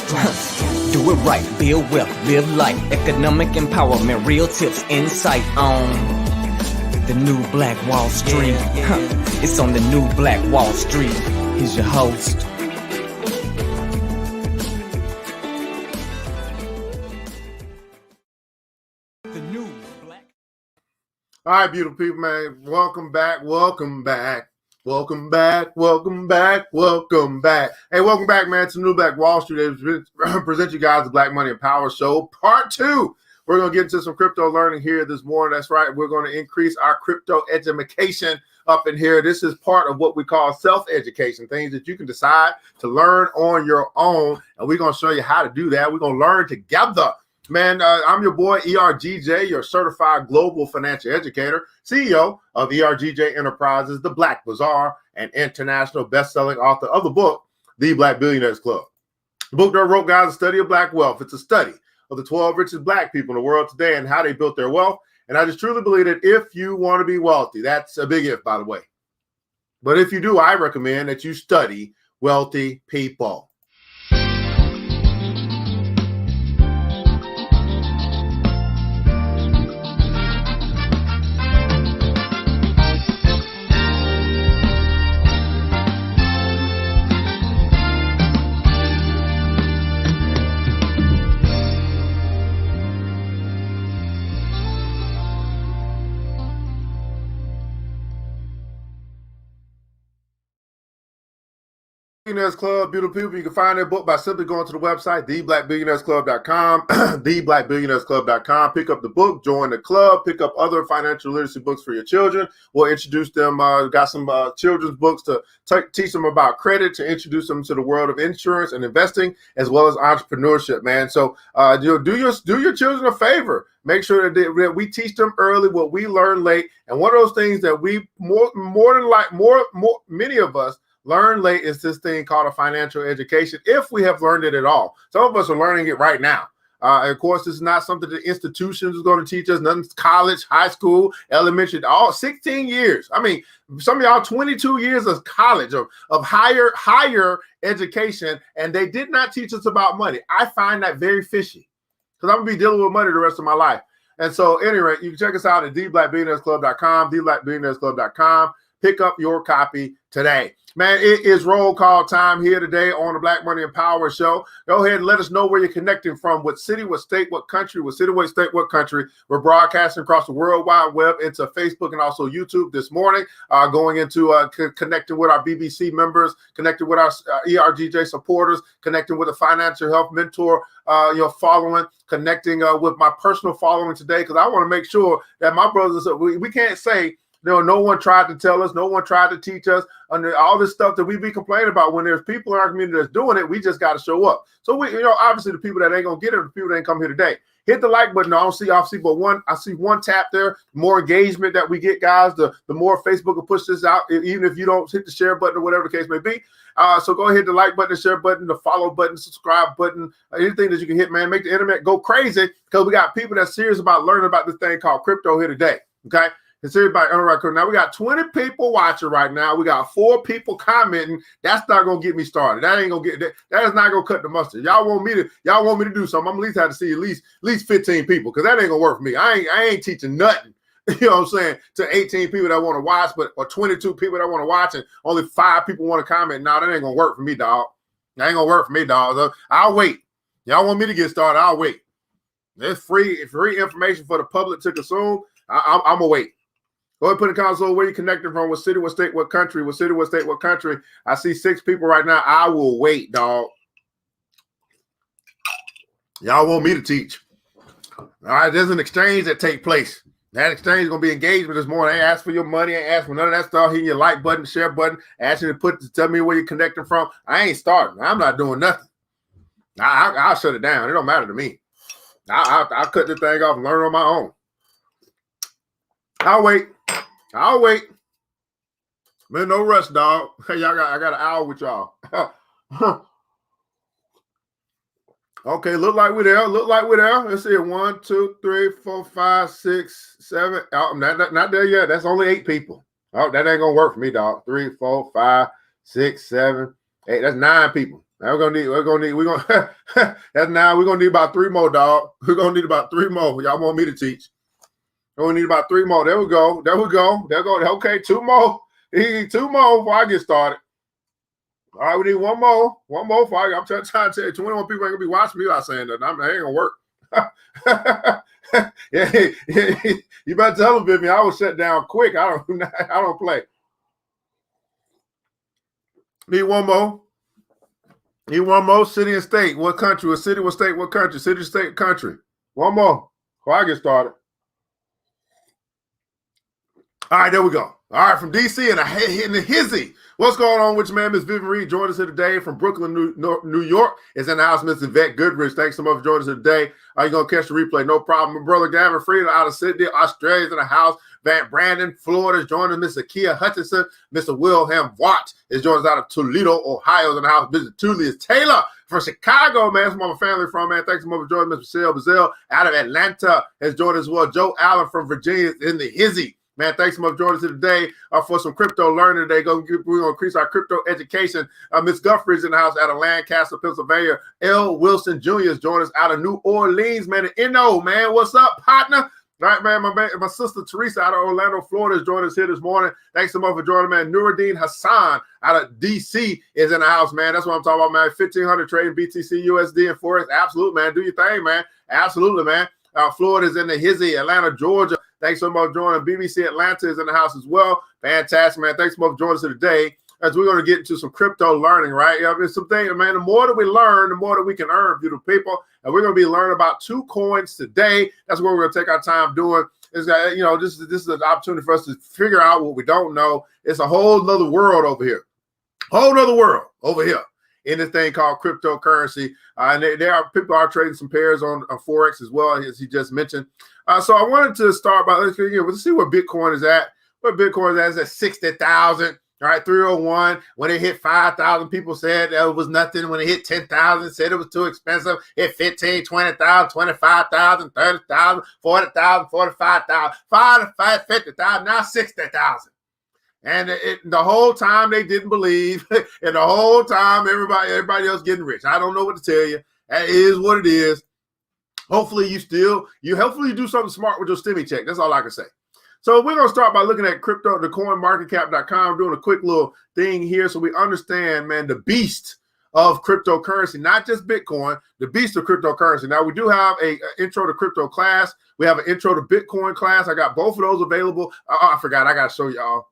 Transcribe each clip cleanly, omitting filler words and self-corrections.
strong. Do it right, build wealth, live life, economic empowerment, real tips, insight on the new Black Wall Street. It's on the new Black Wall Street. Here's your host. The new Black. All right, beautiful people, man. Welcome back. Welcome back. Welcome back. Welcome back. Welcome back. Hey, welcome back, man, to the new Black Wall Street. I present you guys the Black Money and Power Show, Part 2. We're going to get into some crypto learning here this morning. That's right. We're going to increase our crypto education up in here. This is part of what we call self-education, things that you can decide to learn on your own. And we're going to show you how to do that. We're going to learn together. Man, I'm your boy, ERGJ, your certified global financial educator, CEO of ERGJ Enterprises, The Black Bazaar, and international best-selling author of the book, The Black Billionaires Club. The book that I wrote, guys, A Study of Black Wealth. It's a study of the 12 richest Black people in the world today and how they built their wealth. And I just truly believe that if you want to be wealthy, that's a big if, by the way. But if you do, I recommend that you study wealthy people. Billionaires Club, beautiful people. You can find that book by simply going to the website, theblackbillionairesclub.com, theblackbillionairesclub.com. Pick up the book, join the club, pick up other financial literacy books for your children. We'll introduce them. Got some children's books to teach them about credit, to introduce them to the world of insurance and investing, as well as entrepreneurship, man. So do your children a favor. Make sure that we teach them early what we learn late. And one of those things that we many of us learn late is this thing called a financial education, if we have learned it at all. Some of us are learning it right now. Of course, this is not something the institutions is going to teach us, nothing college, high school, elementary, all 16 years. I mean, some of y'all 22 years of college, of higher education, and they did not teach us about money. I find that very fishy because I'm going to be dealing with money the rest of my life. And so anyway, you can check us out at theblackbillionairesclub.com, theblackbillionairesclub.com. Pick up your copy today. Man, it is roll call time here today on the Black Money and Power Show. Go ahead and let us know where you're connecting from, what city, what state, what country, what city, what state, what country. We're broadcasting across the World Wide Web into Facebook and also YouTube this morning, going into connecting with our BBC members, connecting with our ERGJ supporters, connecting with a financial health mentor, following, connecting with my personal following today, because I want to make sure that my brothers, we can't say, no one tried to tell us, no one tried to teach us, under all this stuff that we be complaining about. When there's people in our community that's doing it, we just got to show up. So we, obviously the people that ain't gonna get it, the people that ain't come here today, hit the like button. I see one tap there. The more engagement that we get, guys, the more Facebook will push this out, even if you don't hit the share button or whatever the case may be. So go ahead, the like button, the share button, the follow button, subscribe button, anything that you can hit, man. Make the internet go crazy, because we got people that's serious about learning about this thing called crypto here today. Okay. It's everybody on right now. We got 20 people watching right now. We got 4 people commenting. That's not gonna get me started. That ain't gonna get that is not gonna cut the mustard. Y'all want me to do something. I'm at least have to see at least 15 people, because that ain't gonna work for me. I ain't teaching nothing. You know what I'm saying? To 18 people that want to watch, or 22 people that want to watch, and only 5 people want to comment. No, that ain't gonna work for me, dog. That ain't gonna work for me, dog. So I'll wait. Y'all want me to get started? I'll wait. There's free information for the public to consume. I'm gonna wait. Go ahead and put in the console where you're connecting from, what city, what state, what country, what city, what state, what country. I see 6 people right now. I will wait, dog. Y'all want me to teach. All right, there's an exchange that take place. That exchange is going to be engagement this morning. I ain't ask for your money. I ain't ask for none of that stuff. Hitting your like button, share button, asking to tell me where you're connecting from. I ain't starting. I'm not doing nothing. I'll shut it down. It don't matter to me. I'll cut the thing off and learn on my own. I'll wait. Man, no rush, dog. Hey, I got an hour with y'all. Okay, look like we're there. Let's see. 1, 2, 3, 4, 5, 6, 7. Oh, not there yet. That's only 8 people. Oh, that ain't gonna work for me, dog. 3, 4, 5, 6, 7, 8. That's 9 people. Now we're gonna need about 3 more, dog. We're gonna need about 3 more. Y'all want me to teach? We need about 3 more. There we go. Okay, 2 more. 2 more before I get started. All right, we need 1 more. 1 more before I'm trying to tell you, 21 people ain't gonna be watching me without saying that. It ain't gonna work. yeah, you better tell them, Vivian. I will shut down quick. I don't play. Need 1 more. Need 1 more. City and state. What country? What city? What state? What country? City, state, country. 1 more before I get started. All right, there we go. All right, from DC and hitting the hizzy. What's going on with you, man? Miss Vivian Reed joined us here today from Brooklyn, New York. Is in the house, Miss Yvette Goodrich. Thanks so much for joining us here today. You're going to catch the replay. No problem. My brother Gavin Frieda out of Sydney, Australia's in the house. Van Brandon, Florida is joining us. Mr. Kia Hutchinson. Mr. Wilhelm Watt is joining us out of Toledo, Ohio, in the house. Mr. Tullius Taylor from Chicago, man. That's where my family from, man. Thanks so much for joining Mr. Michelle Bazell out of Atlanta has joined us as well. Joe Allen from Virginia is in the hizzy. Man, thanks so much for joining us today for some crypto learning today. We're going to increase our crypto education. Miss Guthrie is in the house out of Lancaster, Pennsylvania. L. Wilson Jr. is joining us out of New Orleans, man. And N.O., man, what's up, partner? All right, man, my sister Teresa out of Orlando, Florida is joining us here this morning. Thanks so much for joining, man. Nuruddin Hassan out of D.C. is in the house, man. That's what I'm talking about, man. 1,500 trading BTC, USD, and Forex. Absolutely, man. Do your thing, man. Absolutely, man. Florida is in the hizzy. Atlanta, Georgia. Thanks so much for joining. BBC Atlanta is in the house as well. Fantastic, man. Thanks so much for joining us today as we're going to get into some crypto learning, right? It's some things, man. The more that we learn, the more that we can earn, beautiful people. And we're going to be learning about 2 coins today. That's what we're going to take our time doing. This is an opportunity for us to figure out what we don't know. It's a whole nother world over here. Whole nother world over here in this thing called cryptocurrency. And people are trading some pairs on Forex as well, as he just mentioned. So I wanted to start by let's see where Bitcoin is at. Where Bitcoin is at 60,000. All right, 301. When it hit 5,000, people said that it was nothing. When it hit 10,000, said it was too expensive. Hit 15, 20,000, 25,000, 30,000, 40,000, 45,000, 50,000, now 60,000. And the whole time they didn't believe, and the whole time everybody else getting rich. I don't know what to tell you. That is what it is. Hopefully you do something smart with your stimmy check. That's all I can say. So we're going to start by looking at crypto, the coinmarketcap.com, doing a quick little thing here so we understand, man, the beast of cryptocurrency, not just Bitcoin, the beast of cryptocurrency. Now, we do have an intro to crypto class. We have an intro to Bitcoin class. I got both of those available. I forgot. I got to show y'all.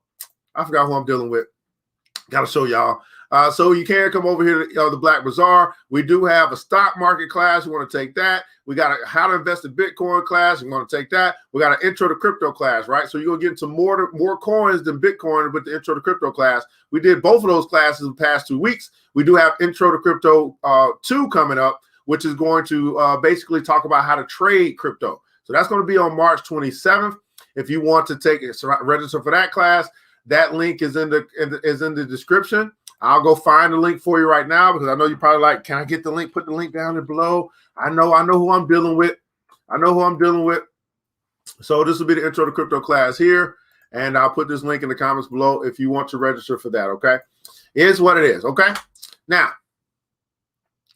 I forgot who I'm dealing with. Got to show y'all. So you can come over here to the Black Bazaar. We do have a stock market class. You want to take that. We got a how to invest in Bitcoin class. You want to take that. We got an intro to crypto class, right? So you're going to get into more coins than Bitcoin with the intro to crypto class. We did both of those classes the past 2 weeks. We do have intro to crypto 2 coming up, which is going to basically talk about how to trade crypto. So that's going to be on March 27th. If you want to take it, register for that class, that link is in the description. I'll go find the link for you right now because I know you're probably like, can I get the link? Put the link down there below. I know who I'm dealing with. So this will be the intro to crypto class here. And I'll put this link in the comments below if you want to register for that, okay? Here's what it is, okay? Now,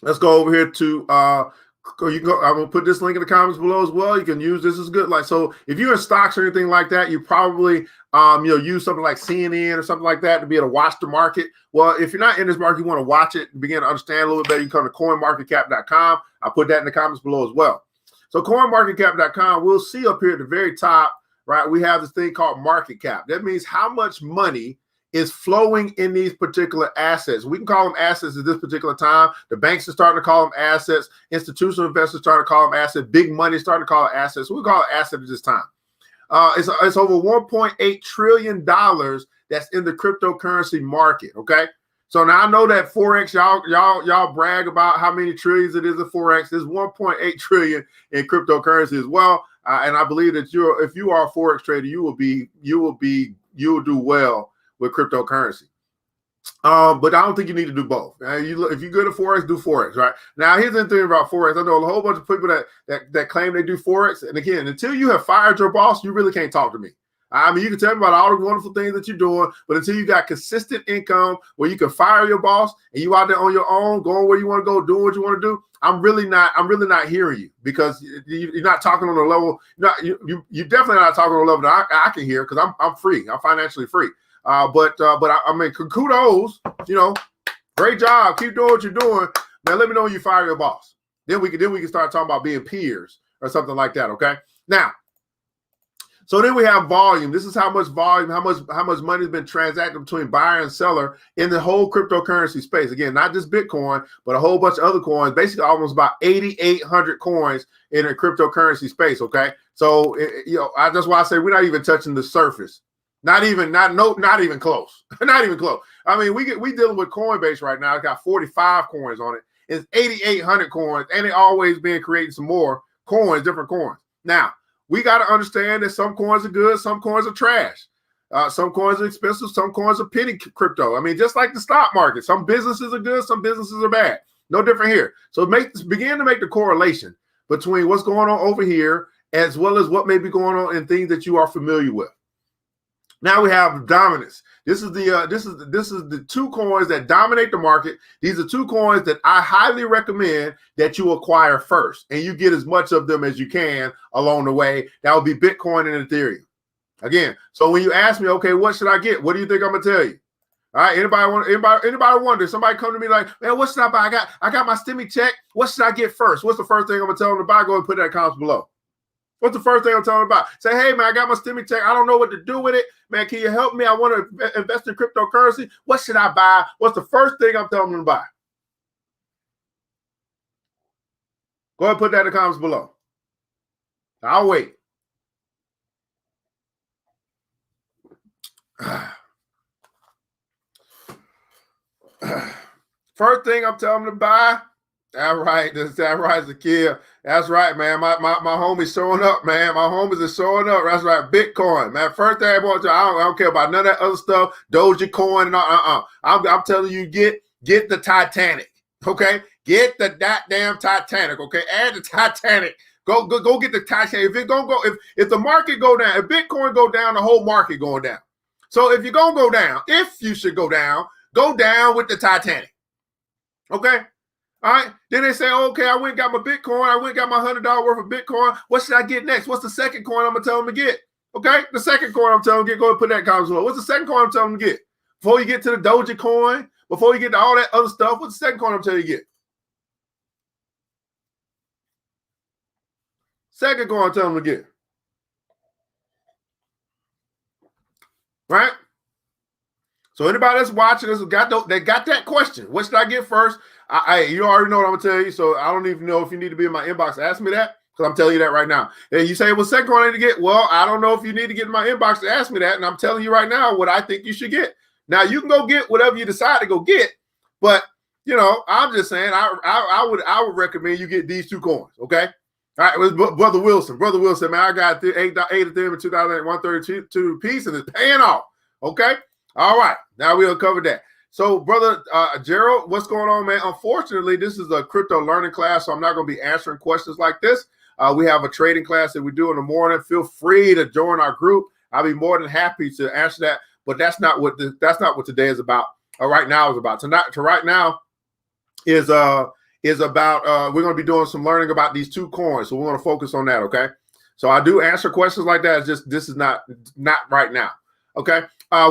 let's go over here to I'm gonna put this link in the comments below as well. You can use this is good. Like, so if you're in stocks or anything like that, you probably use something like CNN or something like that to be able to watch the market. Well, if you're not in this market, you want to watch it and begin to understand a little bit better, you can come to coinmarketcap.com. I'll put that in the comments below as well. So coinmarketcap.com, we'll see up here at the very top, right? We have this thing called market cap. That means how much money is flowing in these particular assets. We can call them assets at this particular time. The banks are starting to call them assets. Institutional investors starting to call them assets. Big money is starting to call it assets. So we call it assets at this time. It's over $1.8 trillion that's in the cryptocurrency market. Okay. So now I know that Forex, y'all brag about how many trillions it is in Forex. There's 1.8 trillion in cryptocurrency as well. And I believe that if you are a Forex trader, you will do well with cryptocurrency. But I don't think you need to do both. If you're good at Forex, do Forex, right? Now, here's the thing about Forex. I know a whole bunch of people that claim they do Forex. And again, until you have fired your boss, you really can't talk to me. I mean, you can tell me about all the wonderful things that you're doing, but until you got consistent income where you can fire your boss and you out there on your own, going where you want to go, doing what you want to do, I'm really not hearing you, because you're not talking on the level. You definitely not talking on the level that I can hear, because I'm free. I'm financially free. But I mean, kudos. Great job. Keep doing what you're doing. Now let me know when you fire your boss. Then we can start talking about being peers or something like that. Okay. Now, so then we have volume. This is how much volume, how much money has been transacted between buyer and seller in the whole cryptocurrency space. Again, not just Bitcoin, but a whole bunch of other coins. Basically, almost about 8,800 coins in a cryptocurrency space. Okay, so that's why I say we're not even touching the surface. Not even close. Not even close. I mean, we dealing with Coinbase right now. It's got 45 coins on it. It's 8,800 coins, and they always been creating some more coins, different coins. Now, we got to understand that some coins are good, some coins are trash. Some coins are expensive, some coins are penny crypto. I mean, just like the stock market, some businesses are good, some businesses are bad. No different here. So begin to make the correlation between what's going on over here as well as what may be going on in things that you are familiar with. Now we have dominance. This is the two coins that dominate the market. These are two coins that I highly recommend that you acquire first, and you get as much of them as you can along the way. That would be Bitcoin and Ethereum. Again, so when you ask me, okay, what should I get? What do you think I'm gonna tell you? All right, anybody wonder? Somebody come to me like, man, what should I buy? I got my stimmy check. What should I get first? What's the first thing I'm gonna tell them to buy? Go and put that in the comments below. What's the first thing I'm telling them about? Say, hey, man, I got my stimmy check. I don't know what to do with it. Man, can you help me? I want to invest in cryptocurrency. What should I buy? What's the first thing I'm telling them to buy? Go ahead and put that in the comments below. I'll wait. First thing I'm telling them to buy. That's right. That's right, Zakia. That's right, man. My homies showing up, man. My homies are showing up. That's right. Bitcoin, man. First thing I want to, I don't care about none of that other stuff. Dogecoin and all. I'm telling you, get the Titanic. Okay, get the goddamn Titanic. Okay, add the Titanic. Go get the Titanic. If the market go down, if Bitcoin go down, the whole market going down. So if you're gonna go down, if you should go down with the Titanic. Okay. All right. Then they say, okay, I went and got my Bitcoin. I went and got my $100 worth of Bitcoin. What should I get next? What's the second coin I'm going to tell them to get? Okay. The second coin I'm telling them to get, go and put that in comments below. What's the second coin I'm telling them to get? Before you get to the Dogecoin, before you get to all that other stuff, what's the second coin I'm telling you to get? Second coin I'm telling them to get. Right? So anybody that's watching this, they got that question. What should I get first? You already know what I'm gonna tell you. So I don't even know if you need to be in my inbox to ask me that, because I'm telling you that right now. And you say, well, second coin I need to get. Well, I don't know if you need to get in my inbox to ask me that. And I'm telling you right now what I think you should get. Now you can go get whatever you decide to go get, but I'm just saying I would recommend you get these two coins. Okay. All right, it was Brother Wilson. Brother Wilson, man, I got 8 of them in 132 piece, and it's paying off. Okay. All right, now we'll cover that. So, Brother Gerald, what's going on, man? Unfortunately, this is a crypto learning class, so I'm not going to be answering questions like this. We have a trading class that we do in the morning. Feel free to join our group. I'll be more than happy to answer that. But that's not what today is about. Right now is about. Right now is about. We're going to be doing some learning about these two coins, so we're going to focus on that. Okay. So I do answer questions like that. It's just this is not right now. Okay.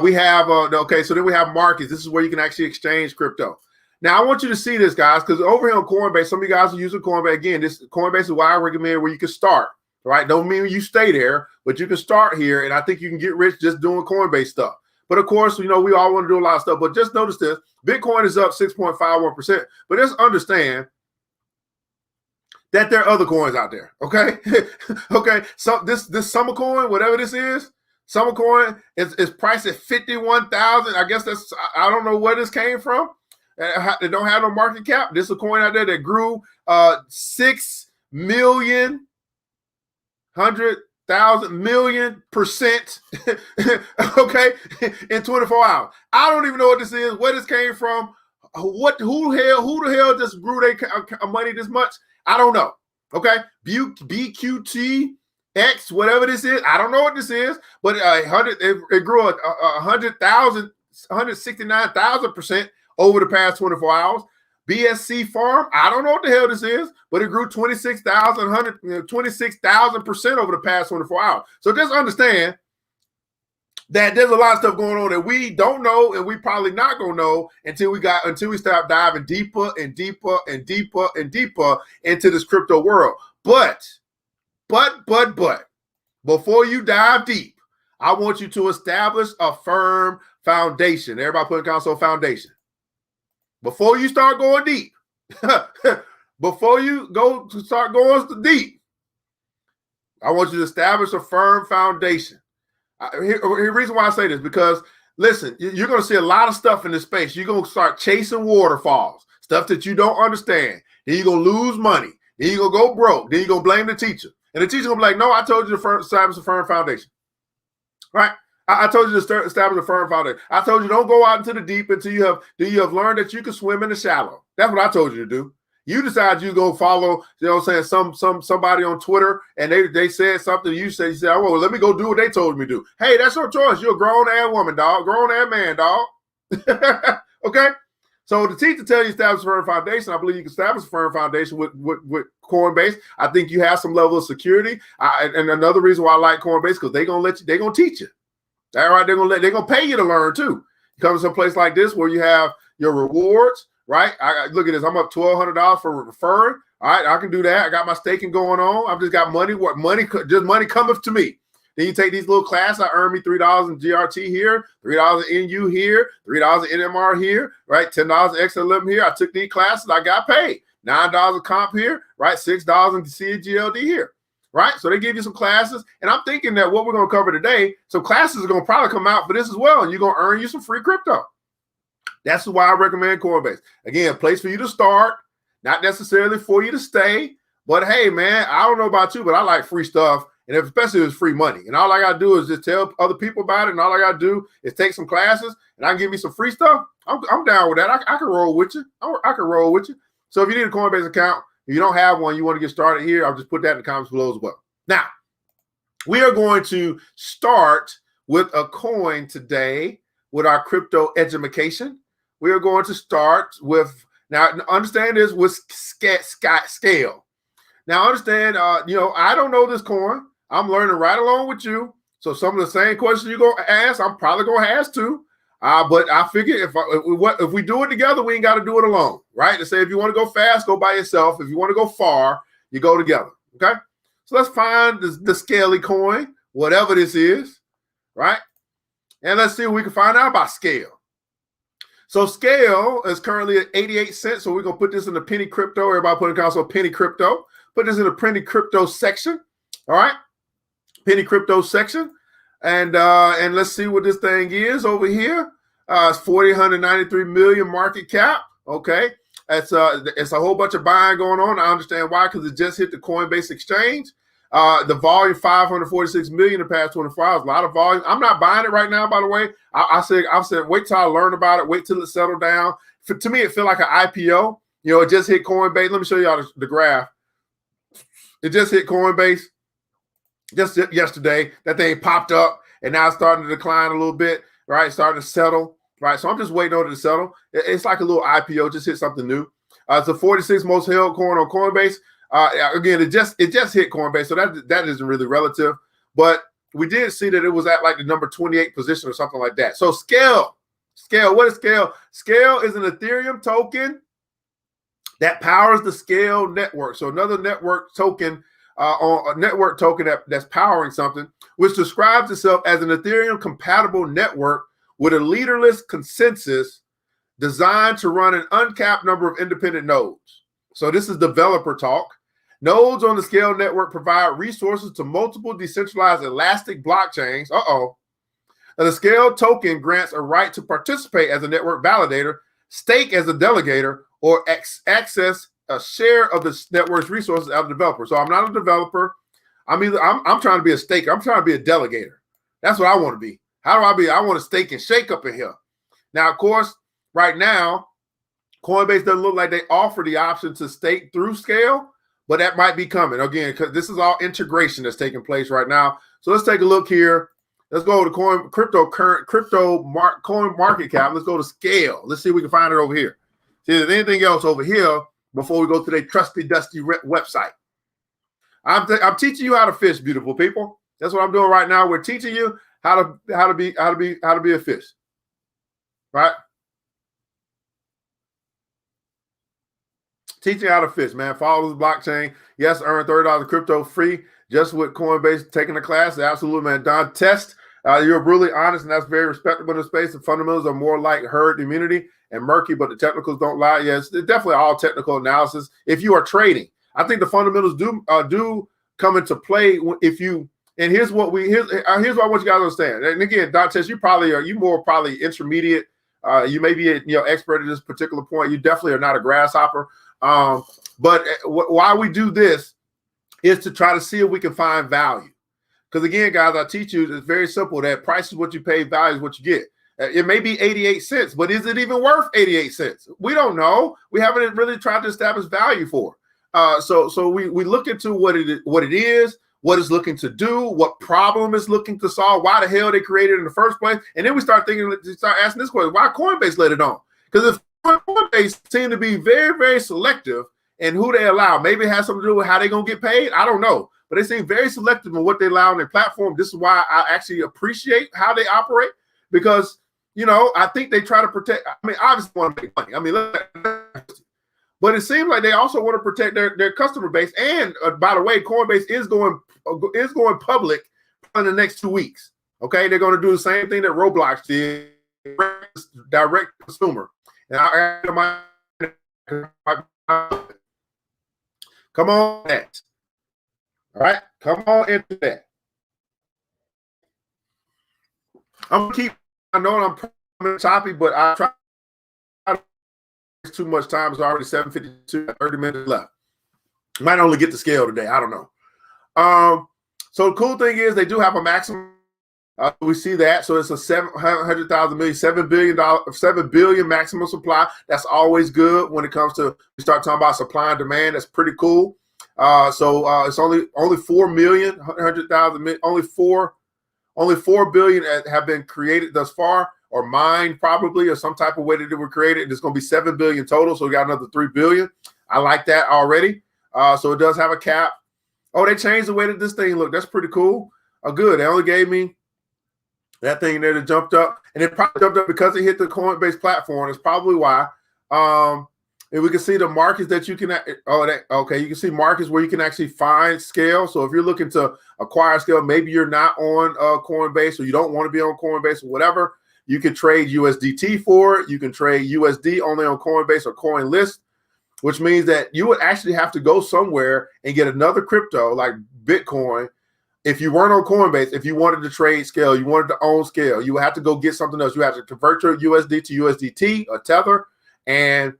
We have okay, so then we have markets. This is where you can actually exchange crypto. Now I want you to see this, guys, because over here on Coinbase, some of you guys are using Coinbase. Again, this Coinbase is why I recommend where you can start. Right? Don't mean you stay there, but you can start here, and I think you can get rich just doing Coinbase stuff. But of course, we all want to do a lot of stuff. But just notice this: Bitcoin is up 6.51%. But just understand that there are other coins out there. Okay, okay. So this summer coin, whatever this is. Summer coin is priced at 51,000. I guess I don't know where this came from. They don't have no market cap. This is a coin out there that grew 6 million, 100,000 million%. Okay, in 24 hours. I don't even know what this is, where this came from. Who the hell just grew their money this much? I don't know. Okay, BQT X, whatever this is. I don't know what this is, but it grew 169,000% over the past 24 hours. BSC Farm, I don't know what the hell this is, but it grew 26,000% over the past 24 hours. So just understand that there's a lot of stuff going on that we don't know, and we probably not gonna know until we start diving deeper and deeper and deeper and deeper into this crypto world. But before you dive deep, I want you to establish a firm foundation. Everybody put in console foundation. Before you start going deep, before you start going deep, I want you to establish a firm foundation. The reason why I say this, because listen, you're going to see a lot of stuff in this space. You're going to start chasing waterfalls, stuff that you don't understand. Then you're going to lose money. Then you're going to go broke. Then you're going to blame the teacher. And the teacher going to be like, no, I told you to establish a firm foundation. Right? I told you to establish a firm foundation. I told you don't go out into the deep until you have learned that you can swim in the shallow. That's what I told you to do. You decide you go follow, you know what I'm saying, somebody on Twitter, and they said something. You said, oh, well, let me go do what they told me to do. Hey, that's your choice. You're a grown-ass woman, dog. Grown-ass man, dog. Okay? So the teacher tell you establish a firm foundation. I believe you can establish a firm foundation with Coinbase. I think you have some level of security. And another reason why I like Coinbase, because they're gonna teach you. All right, they're gonna pay you to learn too. You come to some place like this where you have your rewards, right? Look at this. I'm up $1,200 for referring. All right, I can do that. I got my staking going on. I've just got money. Money cometh to me. Then you take these little classes. I earn me $3 in GRT here, $3 in NU here, $3 in NMR here, right? $10 in XLM here. I took these classes. I got paid. $9 a comp here, right? $6 in CGLD here, right? So they give you some classes. And I'm thinking that what we're going to cover today, some classes are going to probably come out for this as well. And you're going to earn you some free crypto. That's why I recommend Coinbase. Again, a place for you to start, not necessarily for you to stay. But hey, man, I don't know about you, but I like free stuff. And especially if it's free money. And all I got to do is just tell other people about it. And all I got to do is take some classes and I can give me some free stuff. I'm down with that. I can roll with you. I can roll with you. So if you need a Coinbase account, if you don't have one, you want to get started here, I'll just put that in the comments below as well. Now, we are going to start with a coin today with our crypto education. We are going to start with, now understand this, with SKALE. Now understand, I don't know this coin. I'm learning right along with you. So some of the same questions you're going to ask, I'm probably going to ask too. But I figure if we do it together, we ain't got to do it alone, right? To say if you want to go fast, go by yourself. If you want to go far, you go together, okay? So let's find the SKALE coin, whatever this is, right? And let's see what we can find out about SKALE. So SKALE is currently at 88 cents. So we're going to put this in the penny crypto. Everybody put in console penny crypto. Put this in the penny crypto section, all right? Penny crypto section. And let's see what this thing is over here. It's 493 million market cap. Okay, it's a whole bunch of buying going on. I understand why, because it just hit the Coinbase exchange. The volume 546 million in the past 24 hours. A lot of volume. I'm not buying it right now, by the way. I said wait till I learn about it. Wait till it settled down. To me, it felt like an IPO. You know, it just hit Coinbase. Let me show y'all the graph. It just hit Coinbase just yesterday. That thing popped up, and now it's starting to decline a little bit, right? Starting to settle, right? So I'm just waiting on it to settle. It's like a little IPO, just hit something new. It's the 46th most held coin on Coinbase. Again, it just hit Coinbase, so that isn't really relative. But we did see that it was at like the number 28 position or something like that. So SKALE, what is SKALE? SKALE is an Ethereum token that powers the SKALE network. So another network token, on a network token that's powering something, which describes itself as an Ethereum compatible network with a leaderless consensus designed to run an uncapped number of independent nodes. So this is developer talk. Nodes on the SKALE network provide resources to multiple decentralized elastic blockchains. Now, the SKALE token grants a right to participate as a network validator, stake as a delegator, or access a share of the network's resources as a developer. So I'm not a developer. I'm trying to be a staker. I'm trying to be a delegator. That's what I want to be. How do I be? I want to stake and shake up in here. Now, of course, right now, Coinbase doesn't look like they offer the option to stake through SKALE, but that might be coming again because this is all integration that's taking place right now. So let's take a look here. Let's go to coin market cap. Let's go to SKALE. Let's see if we can find it over here. See if there's anything else over here before we go to their trusty dusty website. I'm teaching you how to fish, beautiful people. That's what I'm doing right now. We're teaching you how to be a fish, right? Teaching how to fish, man. Follow the blockchain. Yes, earn $30 crypto free just with Coinbase taking the class. Absolutely, man. Don Test, you're brutally honest, and that's very respectable in the space. The fundamentals are more like herd immunity and murky, but the technicals don't lie. Yes, it's definitely all technical analysis. If you are trading, I think the fundamentals do come into play if you. And here's what I want you guys to understand. And again, Don Test, you more probably intermediate. You may be expert at this particular point. You definitely are not a grasshopper. But why we do this is to try to see if we can find value. Because again, guys, I teach you it's very simple. That price is what you pay, value is what you get. It may be 88 cents, but is it even worth 88 cents? We don't know. We haven't really tried to establish value for it. So we look into what it is, what it's looking to do, what problem it's looking to solve, why the hell they created it in the first place, and then we start asking this question: why Coinbase let it on? Because if Coinbase seem to be very, very selective in who they allow. Maybe it has something to do with how they're going to get paid. I don't know. But they seem very selective in what they allow on their platform. This is why I actually appreciate how they operate because, I think they try to protect. I mean, obviously want to make money. But it seems like they also want to protect their customer base. And by the way, Coinbase is going public in the next 2 weeks. Okay. They're going to do the same thing that Roblox did, direct consumer. And come on, that. All right, come on into that. I'm gonna keep. I know I'm choppy, but I try. Too much time. It's already 7:52. 30 minutes left. Might only get the scale today. I don't know. So the cool thing is they do have a maximum. We see that. So it's a 700,000 million, $7 billion maximum supply. That's always good when it comes to we start talking about supply and demand. That's pretty cool. So it's only 4 million, 100,000, only 4 billion have been created thus far, or mined probably, or some type of way that they were created. It's going to be 7 billion total. So we got another 3 billion. I like that already. So it does have a cap. Oh, they changed the way that this thing looked. That's pretty cool. Good. They only gave me that thing there that jumped up, and it probably jumped up because it hit the Coinbase platform. That's probably why. And we can see the markets that you can. You can see markets where you can actually find SKALE. So if you're looking to acquire SKALE, maybe you're not on Coinbase or you don't want to be on Coinbase or whatever. You can trade USDT for it. You can trade USD only on Coinbase or CoinList, which means that you would actually have to go somewhere and get another crypto like Bitcoin. If you weren't on Coinbase, if you wanted to trade SKALE, you wanted to own SKALE, you would have to go get something else. You have to convert your USD to USDT or Tether, and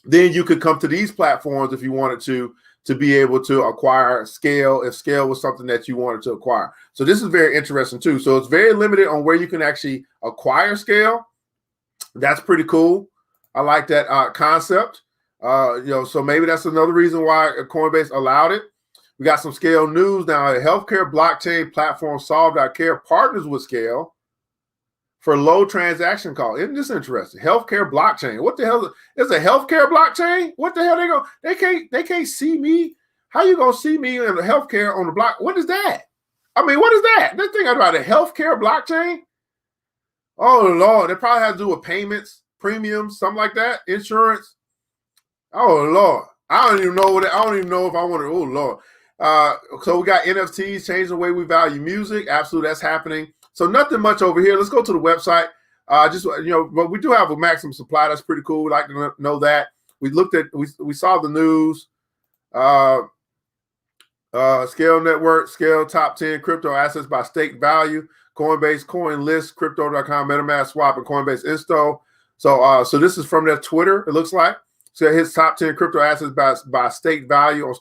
then you could come to these platforms if you wanted to be able to acquire SKALE if SKALE was something that you wanted to acquire. So this is very interesting too. So it's very limited on where you can actually acquire SKALE. That's pretty cool. I like that concept. So maybe that's another reason why Coinbase allowed it. We got some SKALE news now. A healthcare blockchain platform Solve.care partners with SKALE for low transaction cost. Isn't this interesting? Healthcare blockchain. What the hell is a healthcare blockchain? What the hell they can't see me? How you gonna see me in the healthcare on the block? What is that? I mean, what is that? This thing about a healthcare blockchain? Oh Lord, it probably has to do with payments, premiums, something like that, insurance. Oh Lord, I don't even know if I want to. Oh Lord. So we got NFTs, changing the way we value music. Absolutely, that's happening. So nothing much over here. Let's go to the website. But we do have a maximum supply. That's pretty cool. We'd like to know that. We saw the news. SKALE Network, SKALE top 10 crypto assets by stake value. Coinbase, CoinList, Crypto.com, MetaMask, Swap, and Coinbase Insto. So this is from their Twitter. It looks like. So his top 10 crypto assets by stake value on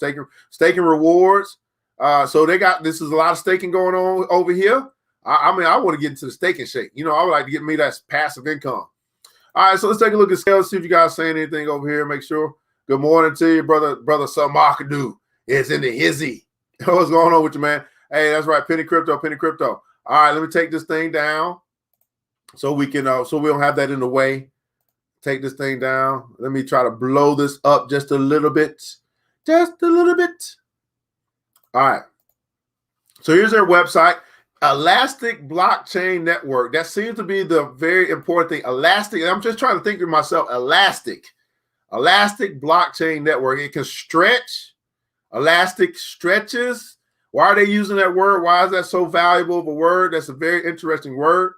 staking rewards. So this is a lot of staking going on over here. I want to get into the staking shake. I would like to get me that passive income. All right, so let's take a look at SKALE, see if you guys saying anything over here. Make sure. Good morning to you, brother Samakadu. It's in the hizzy. What's going on with you, man? Hey, that's right. Penny crypto, penny crypto. All right, let me take this thing down so we can so we don't have that in the way. Take this thing down. Let me try to blow this up just a little bit. Just a little bit. All right. So here's their website. Elastic Blockchain Network. That seems to be the very important thing. Elastic. I'm just trying to think to myself. Elastic Blockchain Network. It can stretch. Elastic stretches. Why are they using that word? Why is that so valuable of a word? That's a very interesting word.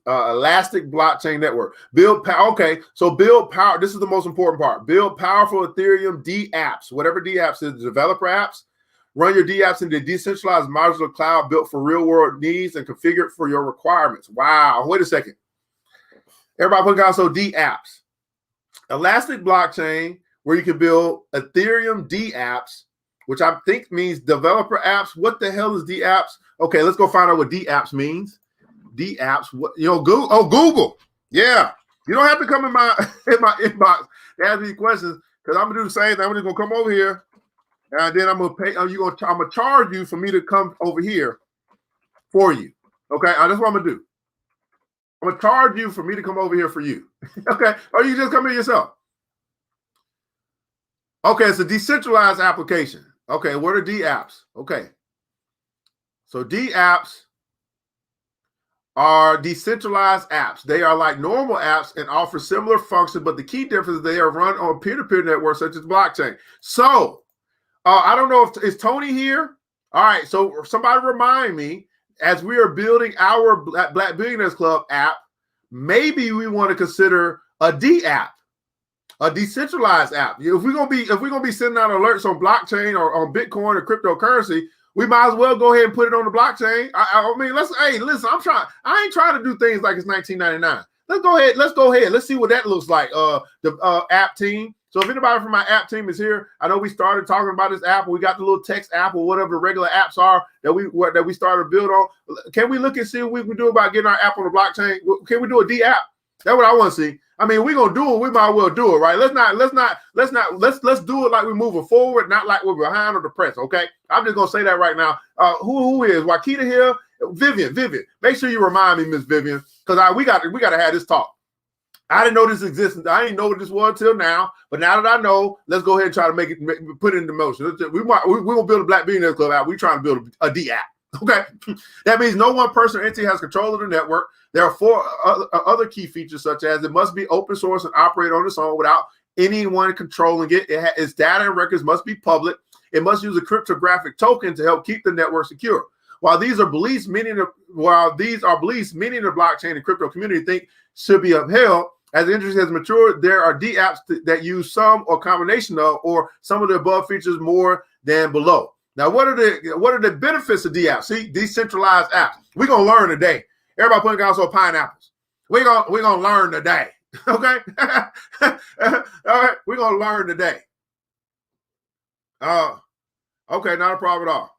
Elastic Blockchain Network. Build power. Okay, so build power. This is the most important part. Build powerful Ethereum DApps. Whatever DApps is, developer apps. Run your DApps into a decentralized modular cloud built for real-world needs and configured for your requirements. Wow. Wait a second. Everybody put down, so DApps. Elastic Blockchain, where you can build Ethereum DApps, which I think means developer apps. What the hell is DApps? Okay, let's go find out what DApps means. DApps, what, you know, Google. Oh, Google. Yeah. You don't have to come in my inbox to ask me questions, because I'm gonna do the same thing. I'm just gonna come over here. And then I'm gonna pay. I'm gonna charge you for me to come over here for you. Okay, that's what I'm gonna do. I'm gonna charge you for me to come over here for you. Okay, or you just come here yourself. Okay, it's a decentralized application. Okay, what are DApps? Okay, so DApps are decentralized apps. They are like normal apps and offer similar functions, but the key difference is they are run on peer-to-peer networks such as blockchain. So I don't know if is Tony here. All right, so somebody remind me, as we are building our Black Billionaires Club app, maybe we want to consider a DApp, a decentralized app. If we're gonna be sending out alerts on blockchain or on Bitcoin or cryptocurrency, we might as well go ahead and put it on the blockchain. I mean, listen, I ain't trying to do things like it's 1999. Let's go ahead. Let's see what that looks like. The app team. So if anybody from my app team is here, I know we started talking about this app. We got the little text app or whatever the regular apps are that we started to build on. Can we look and see what we can do about getting our app on the blockchain? Can we do a DApp? That's what I want to see. I mean, we're gonna do it. We might well do it, right? Let's do it like we're moving forward, not like we're behind or depressed. Okay, I'm just gonna say that right now. Who is Wakita here? Vivian. Make sure you remind me, Miss Vivian, because we got to have this talk. I didn't know this existed. I didn't know what this was till now. But now that I know, let's go ahead and try to put it into motion. We're gonna build a Black Billionaires Club app. We're trying to build a D app. Okay, that means no one person or entity has control of the network. There are 4 other key features, such as it must be open source and operate on its own without anyone controlling it. Its data and records must be public. It must use a cryptographic token to help keep the network secure. While these are beliefs, many in the blockchain and crypto community think should be upheld, as the industry has matured, there are DApps that use some or combination of or some of the above features more than below. Now, what are the benefits of DApps? See, decentralized apps. We're gonna learn today. Everybody putting down some pineapples. We're gonna learn today. Okay. All right, we're gonna learn today. Okay, not a problem at all.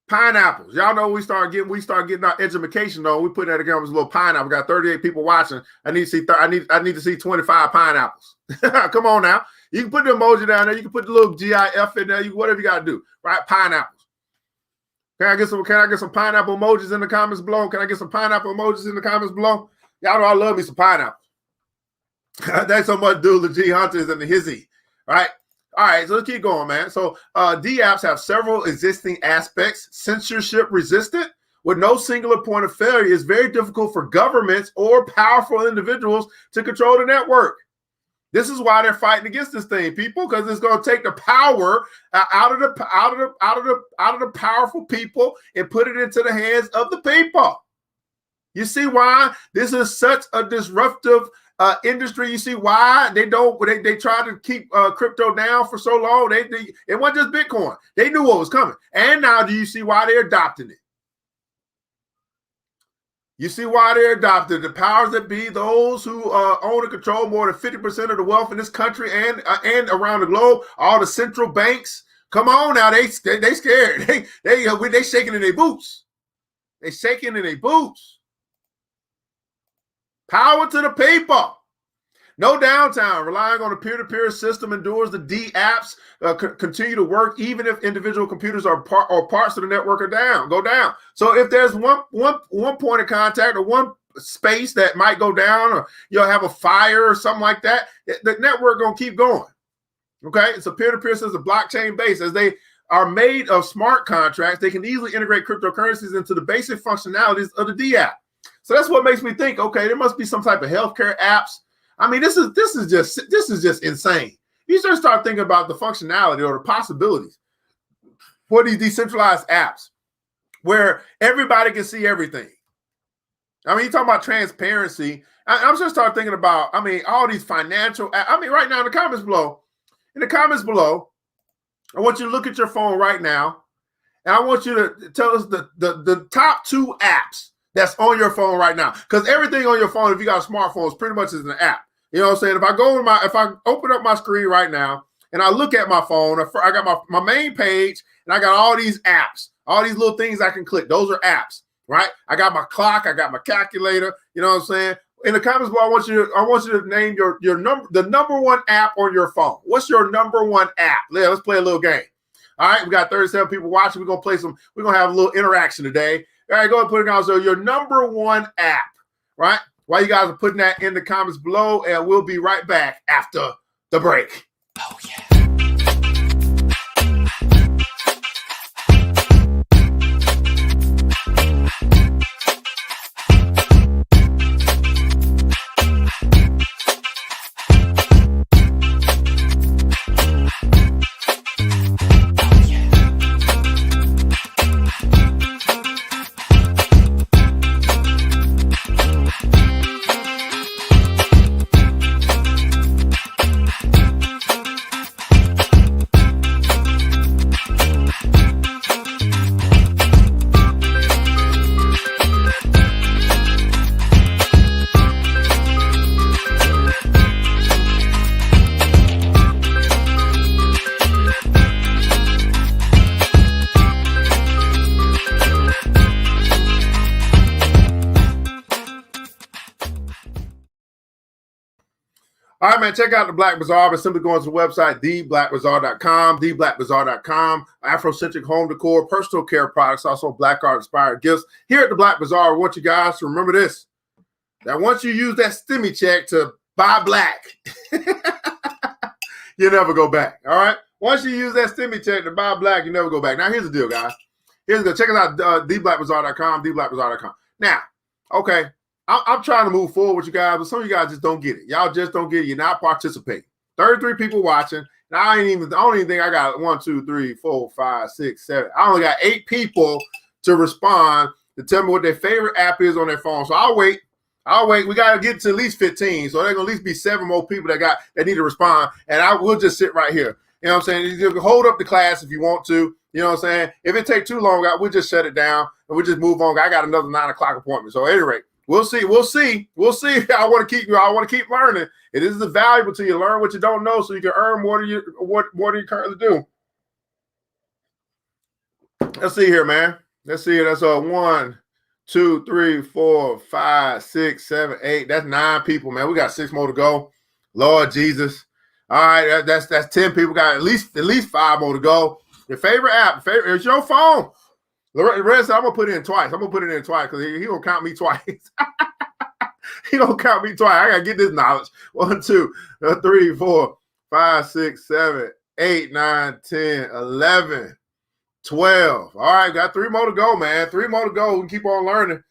Pineapples. Y'all know we start getting our education on. We put that together as a little pineapple. We got 38 people watching. I need to see 25 pineapples. Come on now. You can put the emoji down there. You can put the little GIF in there. Whatever you got to do. Right? Pineapples. Can I get some pineapple emojis in the comments below? Can I get some pineapple emojis in the comments below? Y'all know I love me some pineapples. Thanks so much, dude. The G Hunters and the Hizzy. Right? All right, so let's keep going, man. So DApps have several existing aspects. Censorship resistant, with no singular point of failure. It's very difficult for governments or powerful individuals to control the network. This is why they're fighting against this thing, people, because it's going to take the power out of the powerful people and put it into the hands of the people. You see why this is such a disruptive industry. You see why they try to keep crypto down for so long. It wasn't just Bitcoin. They knew what was coming. And now do you see why they're adopting it? You see why they're adopted. The powers that be, those who own and control more than 50% of the wealth in this country and around the globe, all the central banks. Come on now, they scared. They shaking in their boots. They shaking in their boots. Power to the people. No downtime. Relying on a peer-to-peer system endures. The D apps continue to work even if individual computers or parts of the network are go down. So if there's one point of contact or one space that might go down, or you'll have a fire or something like that, the network gonna keep going. Okay, it's a peer-to-peer system, blockchain based. As they are made of smart contracts, they can easily integrate cryptocurrencies into the basic functionalities of the D app. So that's what makes me think, okay, there must be some type of healthcare apps. I mean, this is just insane. You just start thinking about the functionality or the possibilities for these decentralized apps where everybody can see everything. I mean, you talking about transparency. I'm just start thinking about, I mean, all these financial, I mean, right now in the comments below, I want you to look at your phone right now, and I want you to tell us the top 2 apps that's on your phone right now. Because everything on your phone, if you got a smartphone, is pretty much is an app. You know what I'm saying? If I open up my screen right now and I look at my phone, I got my main page and I got all these apps, all these little things I can click. Those are apps, right? I got my clock, I got my calculator. You know what I'm saying? In the comments below, I want you to name the number 1 app on your phone. What's your number 1 app? Let's play a little game. All right, we got 37 people watching. We're gonna have a little interaction today. All right, go ahead and put it down. So your number 1 app, right? While you guys are putting that in the comments below, and we'll be right back after the break. Oh, yeah. All right, man, check out the Black Bazaar by simply going to the website, theblackbazaar.com, theblackbazaar.com, Afrocentric home decor, personal care products, also Black art inspired gifts. Here at the Black Bazaar, I want you guys to remember this, that once you use that stimmy check to buy black, you never go back, all right? Once you use that stimmy check to buy black, you never go back. Now, here's the deal, guys. Here's the deal. Check us out, theblackbazaar.com, theblackbazaar.com. Now, okay, I'm trying to move forward with you guys, but some of you guys just don't get it. Y'all just don't get it. You're not participating. 33 people watching. Now, I don't even think I got 1, 2, 3, 4, 5, 6, 7. I only got 8 people to respond to tell me what their favorite app is on their phone. So I'll wait. We got to get to at least 15. So there's going to at least be 7 more people that need to respond. And I will just sit right here. You know what I'm saying? You can hold up the class if you want to. You know what I'm saying? If it takes too long, we'll just shut it down and we'll just move on. I got another 9 o'clock appointment. So at any rate, we'll see. I want to keep learning. It is valuable to you. Learn what you don't know so you can earn more than you currently do. Let's see here, man. Let's see here. That's 1, 2, 3, 4, 5, 6, 7, 8. That's 9 people, man. We got 6 more to go. Lord Jesus. All right, that's 10 people. Got at least 5 more to go. Your favorite app, it's your phone. Red said, I'm gonna put it in twice. Because he gonna count me twice. He gonna count me twice. I gotta get this knowledge. 1, 2, 3, 4, 5, 6, 7, 8, 9, 10, 11, 12. All right, got 3 more to go, man. 3 more to go. We can keep on learning. The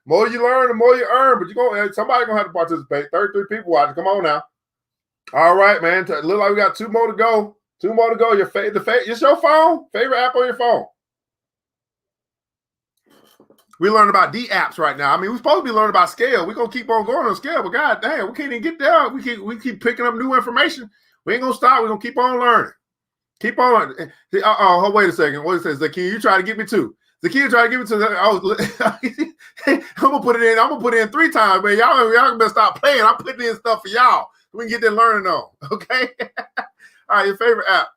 more you learn, the more you earn. But somebody gonna have to participate. 33 people watching. Come on now. All right, man. Look like we got 2 more to go. 2 more to go. It's your phone. Favorite app on your phone. We learn about D apps right now. I mean, we're supposed to be learning about SKALE. We're gonna keep on going on SKALE, but god damn, we can't even get there. We keep picking up new information. We ain't gonna stop. We're gonna keep on learning. Keep on. Wait a second. What it says, Zakia, you try to get me to. Zakia try to get me to. I'm gonna put it in. I'm gonna put it in 3 times, man. Y'all better stop playing. I'm putting in stuff for y'all. We can get that learning on. Okay. All right, your favorite app.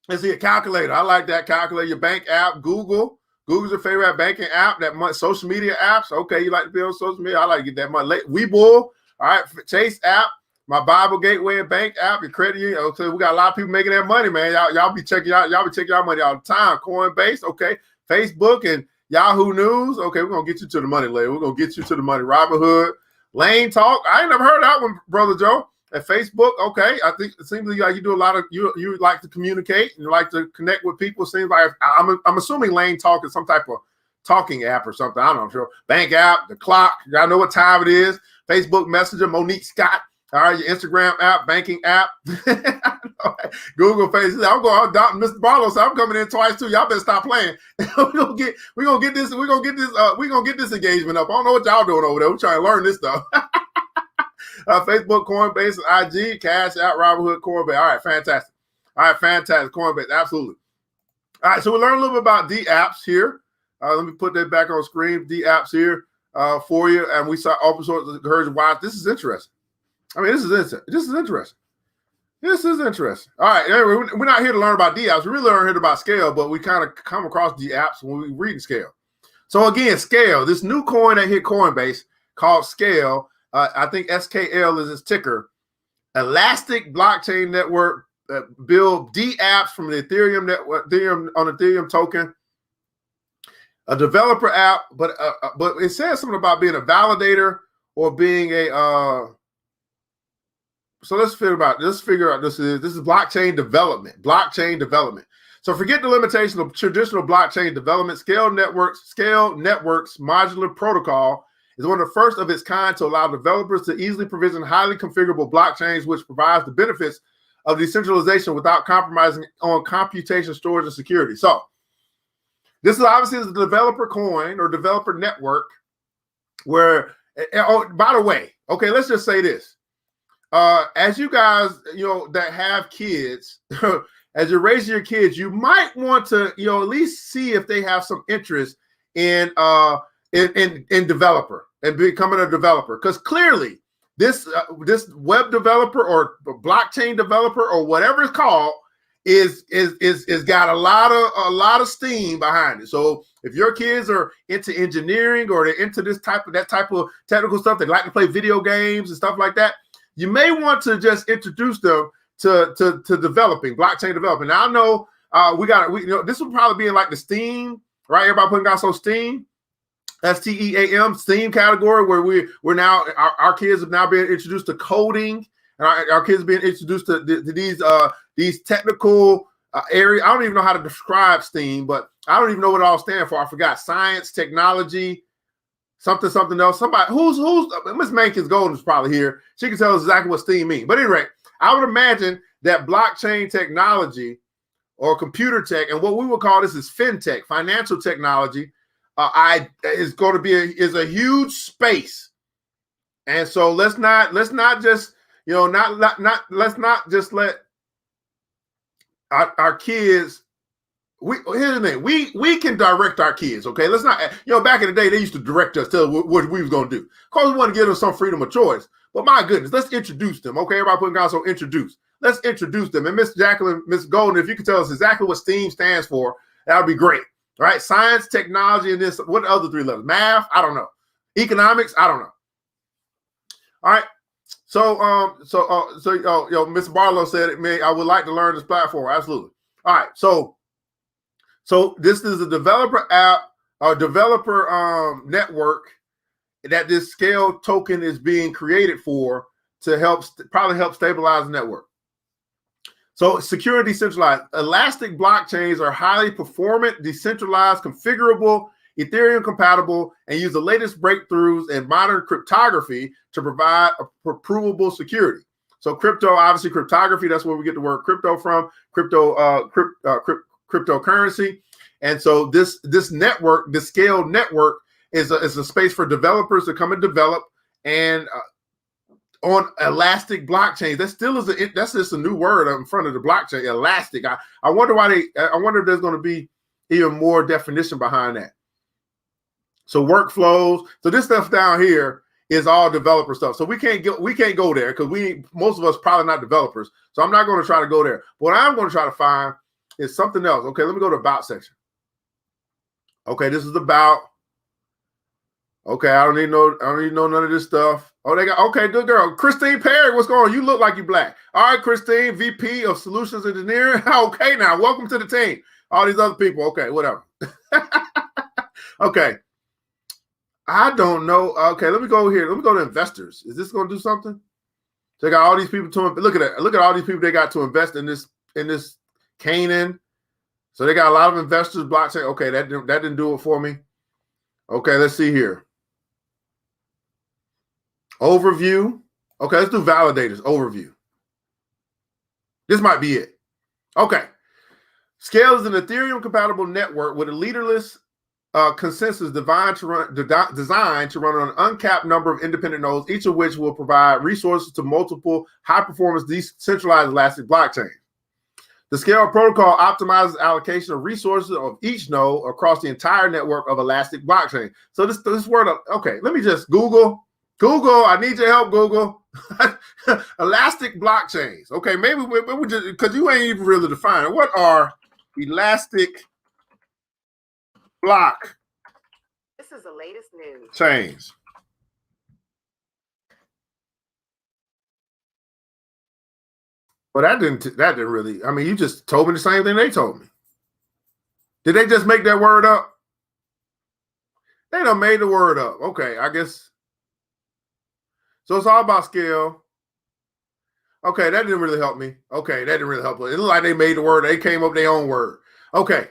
Let's see a calculator. I like that calculator. Your bank app, Google. Google's your favorite banking app. Social media apps. Okay, you like to be on social media. I like to get that money. Webull. All right, Chase app. my Bible Gateway and bank app, your credit union. Okay, we got a lot of people making that money, man. Y'all be checking y'all money all the time. Coinbase, okay, Facebook and Yahoo News. Okay, we're gonna get you to the money later. We're gonna get you to the money. Robinhood, Lane Talk. I ain't never heard that one, Brother Joe. At Facebook, okay. I think it seems like you do a lot of you like to communicate and you like to connect with people. Seems like I'm assuming Lane Talk is some type of talking app or something. I don't know. I'm sure. Bank app, the clock. Y'all know what time it is. Facebook Messenger, Monique Scott. All right, your Instagram app, banking app, Google Faces. I'm going. Mr. Barlow said I'm coming in twice too. Y'all better stop playing. We're gonna get this engagement up. I don't know what y'all doing over there. We're trying to learn this stuff. Facebook, Coinbase, IG, Cash App, Robinhood, Coinbase. All right, fantastic. Coinbase, absolutely. All right, so we learned a little bit about D apps here. Let me put that back on screen. D apps here for you, and we saw open source encouraging. Wow, this is interesting. I mean, this is interesting. All right, we're not here to learn about D apps. We really learn here about SKALE, but we kind of come across D apps when we read SKALE. So again, SKALE, this new coin that hit Coinbase called SKALE. I think SKL is its ticker. Elastic blockchain network build D apps from the Ethereum network, Ethereum token. A developer app, but it says something about being a validator or being a. So let's figure out this is blockchain development. So forget the limitation of traditional blockchain development. SKALE Networks modular protocol is one of the first of its kind to allow developers to easily provision highly configurable blockchains, which provides the benefits of decentralization without compromising on computation, storage, and security. So this is obviously a developer coin or developer network where, oh, by the way, okay, let's just say this. As you guys, that have kids, as you're raising your kids, you might want to, at least see if they have some interest in developer and becoming a developer, because clearly this web developer or blockchain developer or whatever it's called is got a lot of steam behind it. So if your kids are into engineering or they're into that type of technical stuff, they like to play video games and stuff like that, you may want to just introduce them to developing, blockchain developing. Now I know this would probably be in like the Steam, right? Everybody putting out Steam. STEAM, Steam category, where we're now our kids have now been introduced to coding, and our kids are being introduced to these technical areas. I don't even know how to describe Steam, but I don't even know what it all stands for. I forgot. Science, technology, something else. Somebody who's Miss Mankins Golden is probably here. She can tell us exactly what Steam means. But anyway, I would imagine that blockchain technology or computer tech, and what we would call this is fintech, financial technology. Is going to be a huge space, and so let's not just let's not just let our kids. Here's the thing: we can direct our kids. Okay, let's not. Back in the day, they used to direct us, tell what we was going to do. Of course, we want to give them some freedom of choice. But my goodness, let's introduce them. Okay, everybody putting down, so introduce. Let's introduce them. And Miss Jacqueline, Miss Golden, if you could tell us exactly what STEAM stands for, that would be great. Right? Science, technology, and this. What other three levels? Math? I don't know. Economics? I don't know. All right. So Mr. Barlow said it. I would like to learn this platform. Absolutely. All right. So this is a developer app, or developer network that this SKALE token is being created for to probably help stabilize the network. So secure and decentralized. Elastic blockchains are highly performant, decentralized, configurable, Ethereum compatible, and use the latest breakthroughs in modern cryptography to provide a provable security. So crypto, obviously cryptography, that's where we get the word crypto from, cryptocurrency. And so this network, the SKALE network, is a space for developers to come and develop and on elastic blockchains. That's just a new word in front of the blockchain, elastic. I wonder I wonder if there's going to be even more definition behind that. So workflows. So this stuff down here is all developer stuff. So we can't go there because most of us probably not developers. So I'm not going to try to go there. What I'm going to try to find is something else. Okay, let me go to about section. Okay, this is about. Okay, I don't need none of this stuff. Oh, they got okay, good girl. Christine Perry, what's going on? You look like you black. All right, Christine, VP of Solutions Engineering. Okay, now welcome to the team. All these other people. Okay, whatever. Okay. I don't know. Okay, let me go here. Let me go to investors. Is this going to do something? They got all these people to look at it. Look at all these people they got to invest in this Canaan. So they got a lot of investors. Blockchain. Okay, that didn't do it for me. Okay, let's see here. Overview. Okay, let's do validators. Overview. This might be it. Okay. SKALE is an Ethereum-compatible network with a leaderless consensus designed to run on an uncapped number of independent nodes, each of which will provide resources to multiple high-performance decentralized elastic blockchains. The SKALE protocol optimizes allocation of resources of each node across the entire network of elastic blockchain. So this word, okay, let me just Google, I need your help, Google. Elastic blockchains. Okay, maybe we just, because you ain't even really defining what are elastic block. This is the latest news. Chains. Well, that didn't really. I mean, you just told me the same thing they told me. Did they just make that word up? They done made the word up. Okay, I guess. So it's all about SKALE. Okay, that didn't really help me. Okay, that didn't really help. It looked like they made the word. They came up with their own word. Okay.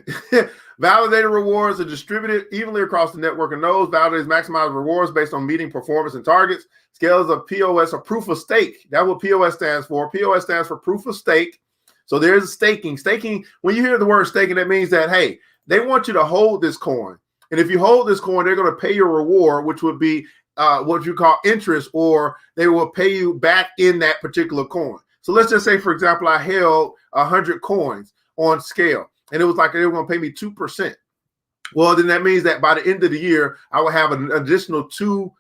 Validated rewards are distributed evenly across the network of nodes. Validators maximize rewards based on meeting performance and targets. SKALE is a POS, a proof of stake. That's what POS stands for. POS stands for proof of stake. So there's staking. Staking, when you hear the word staking, that means that, hey, they want you to hold this coin. And if you hold this coin, they're going to pay your reward, which would be what you call interest, or they will pay you back in that particular coin. So let's just say, for example, I held 100 coins on SKALE, and it was like they were going to pay me 2%. Well, then that means that by the end of the year, I will have an additional two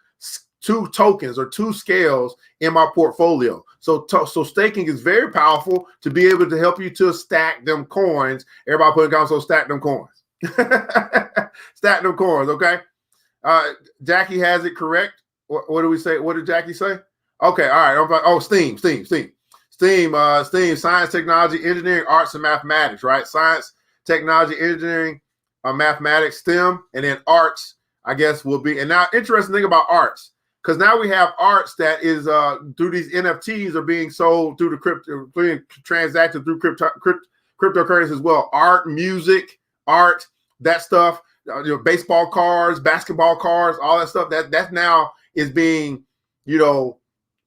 tokens or 2 SKALEs in my portfolio. So staking is very powerful to be able to help you to stack them coins. Everybody put it down, so stack them coins. Stack them coins, okay? Jackie has it correct. What do we say? What did Jackie say? Okay, all right. Oh, STEAM, science, technology, engineering, arts, and mathematics, right? Science, technology, engineering, mathematics, STEM, and then arts, I guess, will be. And now, interesting thing about arts, because now we have arts that is through these NFTs are being sold through the crypto, being transacted through cryptocurrency as well. Art, music, art, that stuff. Baseball cards, basketball cards, all that stuff that now is being,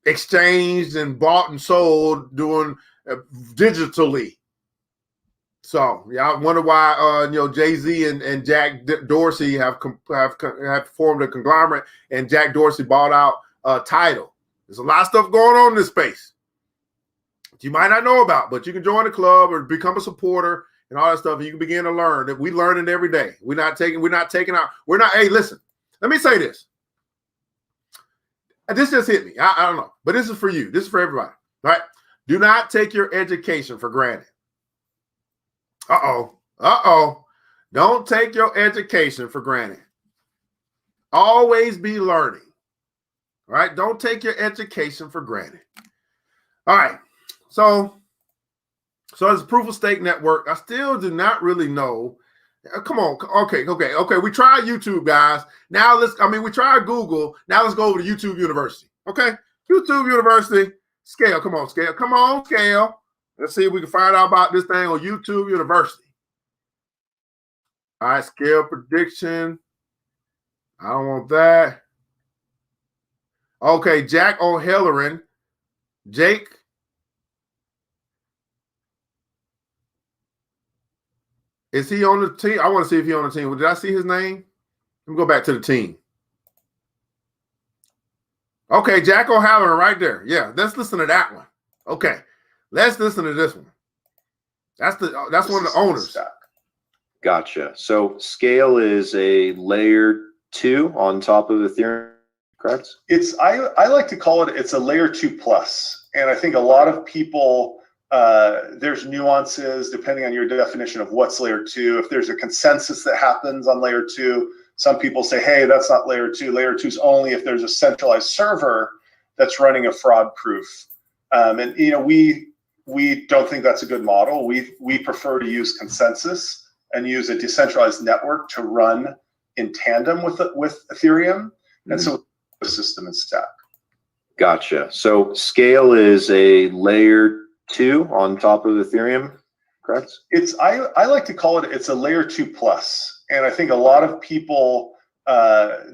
exchanged and bought and sold doing digitally. So yeah, I wonder why Jay-Z and Jack Dorsey have formed a conglomerate, and Jack Dorsey bought out Tidal. There's a lot of stuff going on in this space that you might not know about, but you can join the club or become a supporter and all that stuff, and you can begin to learn. That we learn it every day. We're not taking out. Hey, listen, let me say this. This just hit me. I don't know, but this is for you. This is for everybody, right? Do not take your education for granted. Don't take your education for granted. Always be learning, right? Don't take your education for granted. All right, so as a proof of stake network, I still do not really know. Come on. Okay. We tried YouTube, guys. Now we tried Google. Now let's go over to YouTube University. Okay. YouTube University, SKALE. Come on, SKALE. Come on, SKALE. Let's see if we can find out about this thing on YouTube University. All right. SKALE prediction. I don't want that. Okay. Jack O'Halloran. Jake. Is he on the team? I want to see if he's on the team. Did I see his name? Let me go back to the team. Okay, Jack O'Halloran right there. Yeah, let's listen to that one. Okay, let's listen to this one. That's one of the owners. Gotcha. So SKALE is a layer 2 on top of Ethereum, correct? I like to call it's a layer 2 plus. And I think a lot of people, there's nuances depending on your definition of what's layer 2. If there's a consensus that happens on layer 2, Some people say, hey, that's not layer 2. Layer 2 is only if there's a centralized server that's running a fraud proof. And we don't think that's a good model. We prefer to use consensus and use a decentralized network to run in tandem with Ethereum. And so the system and stack. Gotcha. So SKALE is a layer 2 on top of Ethereum, correct? I like to call it, it's a layer 2 plus. And I think a lot of people,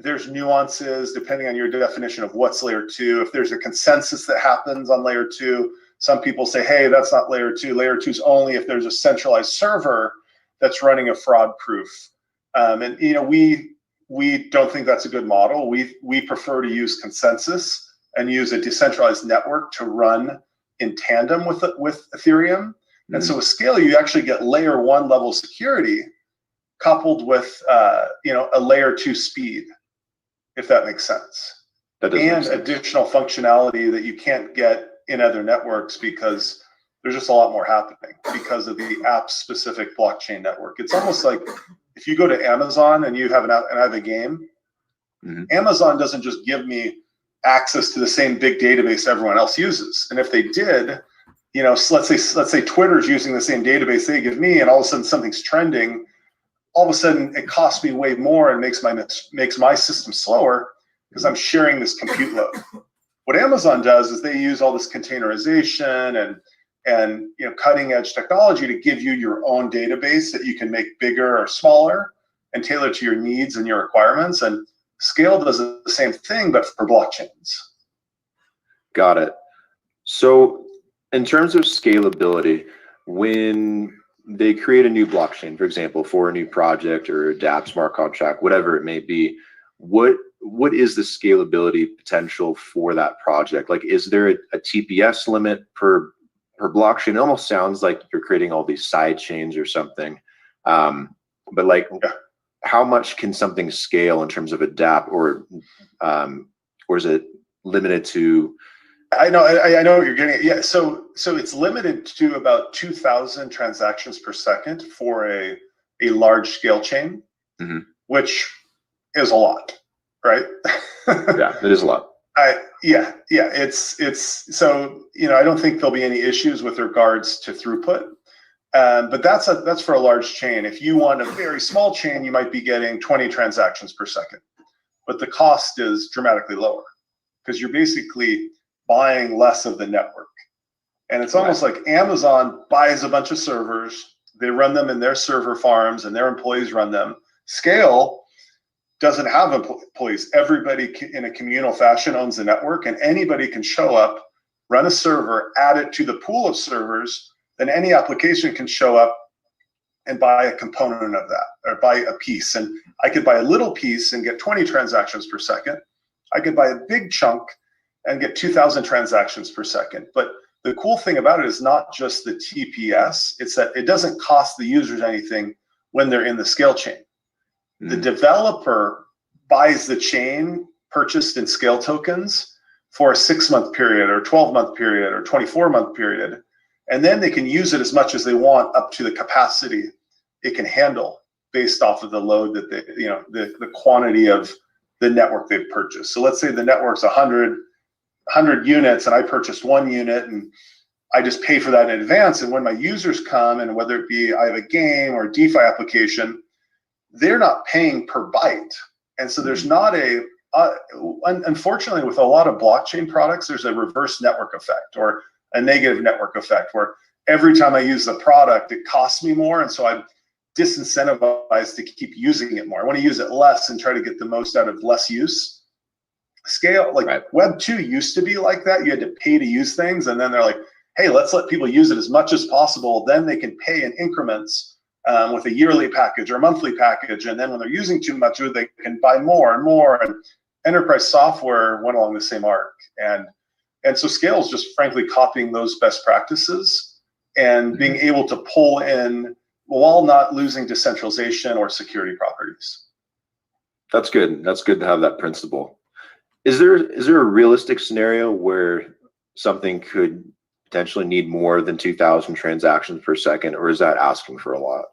there's nuances depending on your definition of what's layer 2. If there's a consensus that happens on layer 2, some people say, hey, that's not layer 2. Layer 2 is only if there's a centralized server that's running a fraud proof. And we don't think that's a good model. We prefer to use consensus and use a decentralized network to run in tandem with Ethereum. And so with SKALE, you actually get layer 1 level security coupled with a layer 2 speed, if that makes sense. That does make sense. Additional functionality that you can't get in other networks because there's just a lot more happening because of the app-specific blockchain network. It's almost like if you go to Amazon and you have an app and I have a game, Amazon doesn't just give me access to the same big database everyone else uses. And if they did, so let's say Twitter's using the same database they give me, and all of a sudden something's trending, all of a sudden it costs me way more and makes my system slower because I'm sharing this compute load. What Amazon does is they use all this containerization and cutting edge technology to give you your own database that you can make bigger or smaller and tailor to your needs and your requirements. And SKALE does the same thing, but for blockchains. Got it. So in terms of scalability, when they create a new blockchain, for example, for a new project or a dApp smart contract, whatever it may be, what is the scalability potential for that project? Like, is there a TPS limit per blockchain? It almost sounds like you're creating all these side chains or something. But like, how much can something scale in terms of a dApp, or is it limited to? I know what you're getting at. Yeah, so it's limited to about 2,000 transactions per second for a large scale chain, which is a lot, right? Yeah, it is a lot. It's so I don't think there'll be any issues with regards to throughput, but that's for a large chain. If you want a very small chain, you might be getting 20 transactions per second, but the cost is dramatically lower because you're basically buying less of the network. And it's almost like Amazon buys a bunch of servers, they run them in their server farms, and their employees run them. SKALE doesn't have employees. Everybody in a communal fashion owns the network, and anybody can show up, run a server, add it to the pool of servers, then any application can show up and buy a component of that, or buy a piece. And I could buy a little piece and get 20 transactions per second. I could buy a big chunk and get 2,000 transactions per second. But the cool thing about it is not just the TPS, it's that it doesn't cost the users anything when they're in the SKALE chain. The developer buys the chain purchased in SKALE tokens for a 6-month period or 12-month period or 24-month period. And then they can use it as much as they want up to the capacity it can handle based off of the load that they, the quantity of the network they've purchased. So let's say the network's 100 units and I purchased 1 unit and I just pay for that in advance. And when my users come, and whether it be I have a game or a DeFi application, they're not paying per byte. And so there's not unfortunately, with a lot of blockchain products, there's a reverse network effect or a negative network effect where every time I use the product, it costs me more. And so I'm disincentivized to keep using it more. I want to use it less and try to get the most out of less use. SKALE, Web 2 used to be like that. You had to pay to use things. And then they're like, hey, let's let people use it as much as possible. Then they can pay in increments with a yearly package or a monthly package. And then when they're using too much of it, they can buy more and more. And enterprise software went along the same arc. And so SKALE is just frankly copying those best practices and being able to pull in while not losing decentralization or security properties. That's good. That's good to have that principle. Is there a realistic scenario where something could potentially need more than 2,000 transactions per second, or is that asking for a lot?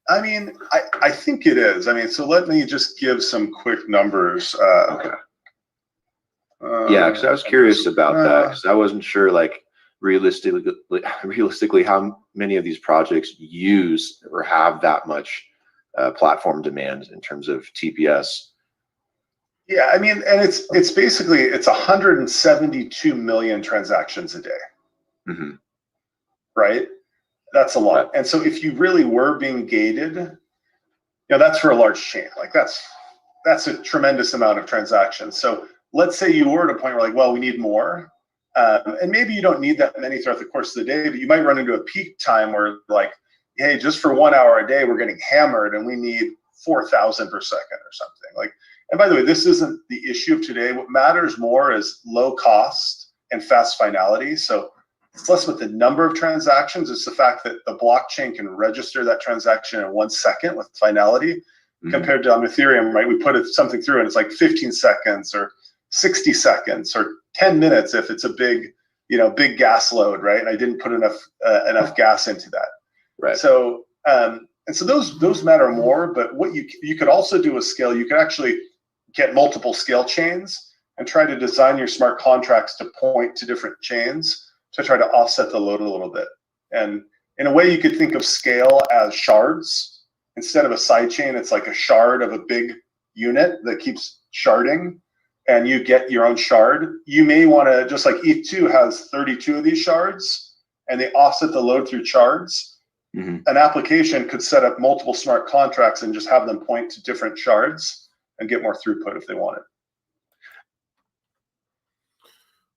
I mean, I think it is. I mean, so let me just give some quick numbers. Okay. Yeah, because I was curious about that, because I wasn't sure, like, realistically how many of these projects use or have that much platform demand in terms of TPS. Yeah, I mean, and it's basically 172 million transactions a day, right? That's a lot. And so if you really were being gated, that's for a large chain. Like that's a tremendous amount of transactions. So let's say you were at a point where like, well, we need more. And maybe you don't need that many throughout the course of the day, but you might run into a peak time where like, hey, just for 1 hour a day, we're getting hammered and we need 4,000 per second or something. Like, and by the way, this isn't the issue of today. What matters more is low cost and fast finality. So it's less about the number of transactions. It's the fact that the blockchain can register that transaction in 1 second with finality compared to on Ethereum, right? We put something through and it's like 15 seconds or 60 seconds or 10 minutes if it's a big gas load, right? And I didn't put enough gas into that. Right. So, and so those matter more, but what you could also do with Scale, you could actually get multiple Scale chains and try to design your smart contracts to point to different chains to try to offset the load a little bit. And in a way, you could think of Scale as shards. Instead of a side chain, it's like a shard of a big unit that keeps sharding, and you get your own shard. You may want to, just like ETH2 has 32 of these shards, and they offset the load through shards. An application could set up multiple smart contracts and just have them point to different shards and get more throughput if they want it.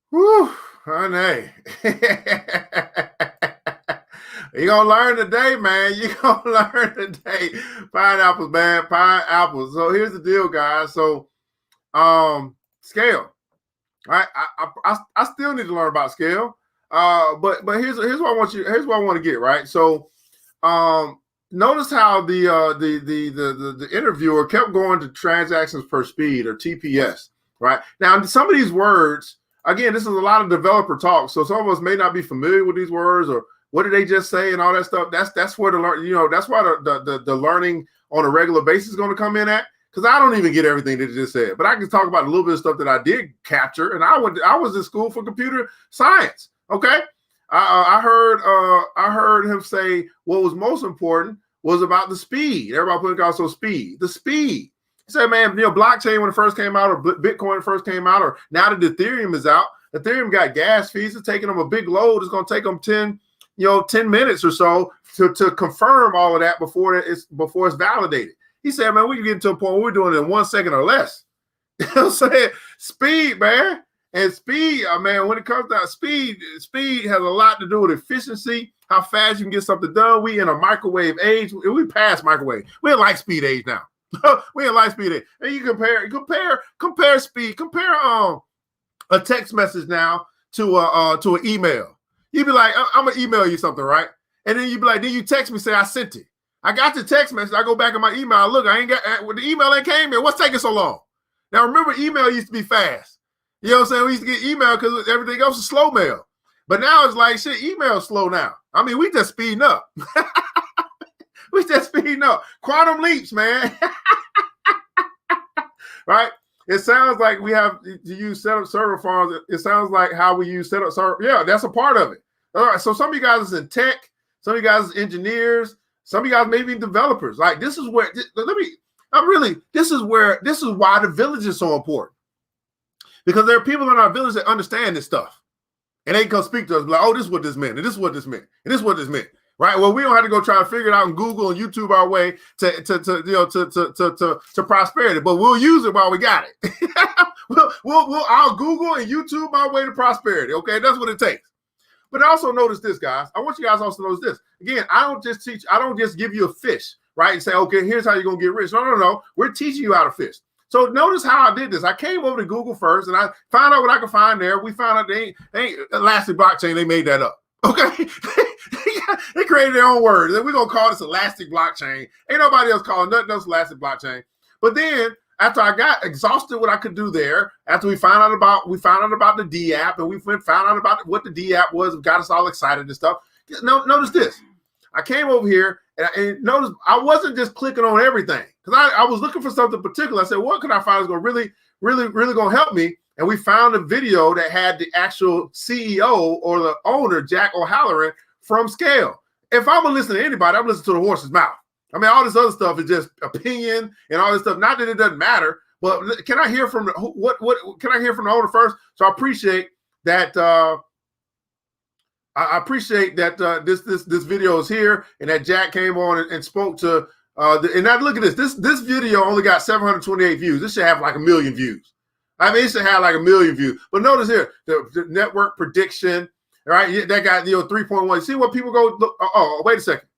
Whew, honey. You're going to learn today, man. You're going to learn today. Pineapples, man. Pineapples. So here's the deal, guys. So Scale. Right? I still need to learn about Scale. But here's what I want you. Here's what I want to get, right? So notice how the interviewer kept going to transactions per speed, or TPS, right? Now, some of these words, again, this is a lot of developer talk, so some of us may not be familiar with these words, or what did they just say and all that stuff. That's where that's why the learning on a regular basis is going to come in at, because I don't even get everything that they just said, but I can talk about a little bit of stuff that I did capture, and I was in school for computer science. Okay. I heard him say what was most important was about the speed. Everybody put also speed. The speed. He said, man, blockchain when it first came out, or Bitcoin first came out, or now that Ethereum is out, Ethereum got gas fees. It's taking them a big load. It's going to take them 10 minutes or so to confirm all of that before it's validated. He said, man, we can get to a point where we're doing it in 1 second or less. You know what I'm saying? Speed, man. And speed, man, when it comes down, speed has a lot to do with efficiency, how fast you can get something done. We in a microwave age. We past microwave. We're in light speed age now. We're in light speed age. And you compare speed, compare a text message now to an email. You'd be like, I'm gonna email you something, right? And then you'd be like, then you text me, say I sent it. I got the text message. I go back in my email. I look, I ain't got the email ain't came here. What's taking so long? Now remember, email used to be fast. You know what I'm saying? We used to get email because everything else is slow mail. But now it's like, shit, email's slow now. I mean, we just speeding up. We just speeding up. Quantum leaps, man. Right? It sounds like we have to use setup server farms. It sounds like how we use setup server. Yeah, that's a part of it. All right, so some of you guys is in tech. Some of you guys is engineers. Some of you guys maybe developers. Like, this is where, this is why the village is so important. Because there are people in our village that understand this stuff. And they can speak to us like, oh, this is what this meant, and this is what this meant, and this is what this meant. Right? Well, we don't have to go try to figure it out on Google and YouTube our way to prosperity, but we'll use it while we got it. I'll Google and YouTube my way to prosperity. Okay, that's what it takes. But also notice this, guys. I want you guys also to notice this. Again, I don't just give you a fish, right? And say, okay, here's how you're gonna get rich. No. We're teaching you how to fish. So notice how I did this. I came over to Google first, and I found out what I could find there. We found out they ain't Elastic Blockchain. They made that up. Okay, they created their own word. We're gonna call this Elastic Blockchain. Ain't nobody else calling nothing else Elastic Blockchain. But then after I got exhausted what I could do there, after we found out about the D app, and we found out about what the D app was, and got us all excited and stuff. Notice this. I came over here and notice I wasn't just clicking on everything because I was looking for something particular. I said, what could I find that's going to really going to help me? And we found a video that had the actual CEO or the owner, Jack O'Halloran from SKALE. If I'm going to listen to anybody, I'm listening to the horse's mouth. I mean, all this other stuff is just opinion and all this stuff. Not that it doesn't matter, but can I hear from what can I hear from the owner first? So I appreciate that. I appreciate that this video is here and that Jack came on and spoke to. And now look at this. This video only got 728 views. This should have like 1 million views. I mean, it should have like 1 million views. But notice here the network prediction. Right, that got 3.1. See what people go. Look, oh, wait a second.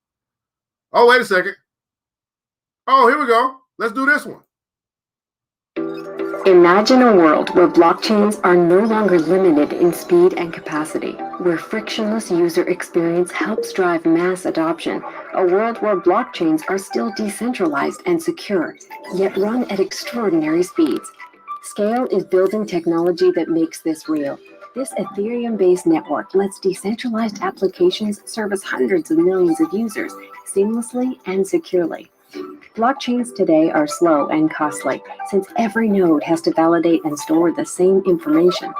Oh, wait a second. Oh, here we go. Let's do this one. Imagine a world where blockchains are no longer limited in speed and capacity, where frictionless user experience helps drive mass adoption, a world where blockchains are still decentralized and secure, yet run at extraordinary speeds. SKALE is building technology that makes this real. This Ethereum-based network lets decentralized applications service hundreds of millions of users seamlessly and securely. Blockchains today are slow and costly, since every node has to validate and store the same information.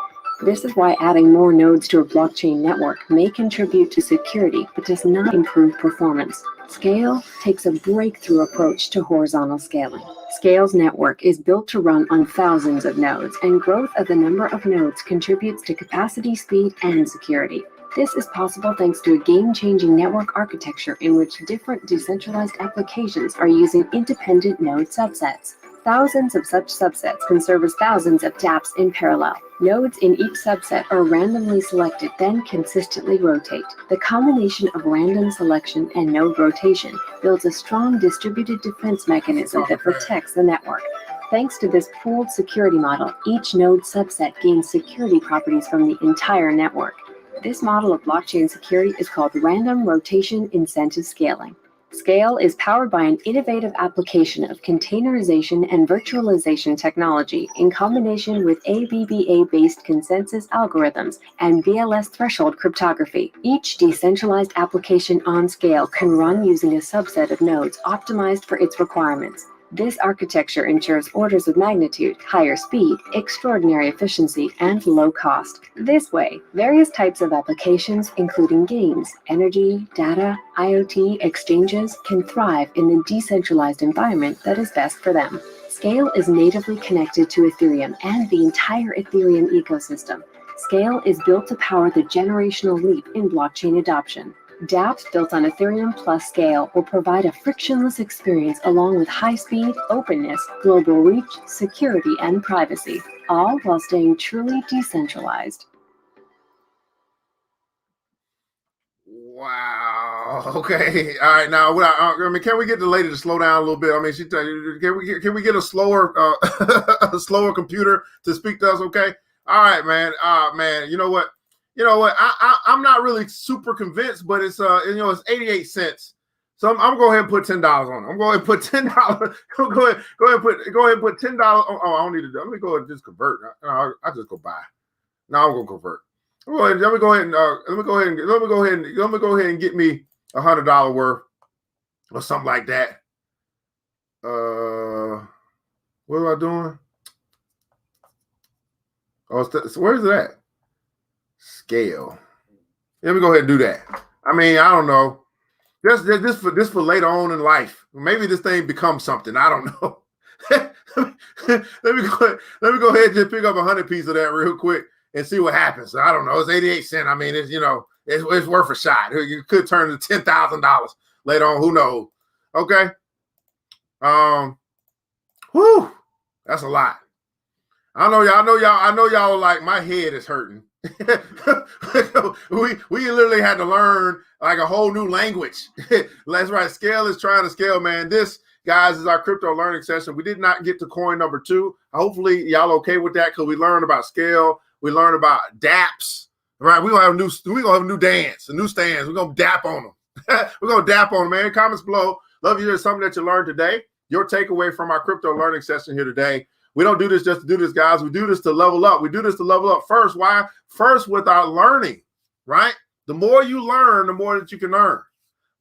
This is why adding more nodes to a blockchain network may contribute to security, but does not improve performance. SKALE takes a breakthrough approach to horizontal scaling. SKALE's network is built to run on thousands of nodes, and growth of the number of nodes contributes to capacity, speed, and security. This is possible thanks to a game-changing network architecture in which different decentralized applications are using independent node subsets. Thousands of such subsets can service thousands of dApps in parallel. Nodes in each subset are randomly selected, then consistently rotate. The combination of random selection and node rotation builds a strong distributed defense mechanism that protects the network. Thanks to this pooled security model, each node subset gains security properties from the entire network. This model of blockchain security is called random rotation incentive scaling. SKALE is powered by an innovative application of containerization and virtualization technology in combination with ABBA-based consensus algorithms and BLS threshold cryptography. Each decentralized application on SKALE can run using a subset of nodes optimized for its requirements. This architecture ensures orders of magnitude, higher speed, extraordinary efficiency, and low cost. This way, various types of applications, including games, energy, data, IoT, exchanges, can thrive in the decentralized environment that is best for them. SKALE is natively connected to Ethereum and the entire Ethereum ecosystem. SKALE is built to power the generational leap in blockchain adoption. dApps built on Ethereum plus SKALE will provide a frictionless experience along with high speed, openness, global reach, security, and privacy, all while staying truly decentralized. Wow. Okay. All right. Now, I mean, can we get the lady to slow down a little bit? I mean, can we get a slower, a slower computer to speak to us? Okay. All right, man. Man. You know what? I'm not really super convinced, but it's it's 88 cents. So I'm gonna go ahead and put $10 on it. I'm going to put $10. Go ahead and put $10. Oh, I don't need to do. Let me go ahead and just convert. I just go buy. No, I'm gonna convert. Let me go ahead and get me $100 worth or something like that. What am I doing? Oh, where's it at? SKALE. Let me go ahead and do that. I mean, I don't know. This for later on in life. Maybe this thing becomes something. I don't know. let me go ahead and just pick up 100 pieces of that real quick and see what happens. I don't know. It's 88 cents. I mean, it's worth a shot. You could turn to $10,000 later on. Who knows? Okay. Whew. That's a lot. I know y'all are like, my head is hurting. we literally had to learn like a whole new language. That's right. SKALE is trying to scale, man. This, guys, is our crypto learning session. We did not get to coin number 2. Hopefully y'all okay with that, because we learned about SKALE. We learned about dApps. Right? We're gonna have a new dance, a new stance. We're gonna dap on them. We're gonna dap on them, man. Comments below. Love you hear something that you learned today. Your takeaway from our crypto learning session here today. We don't do this just to do this, guys. We do this to level up. We do this to level up first. Why? First with our learning, right? The more you learn, the more that you can earn.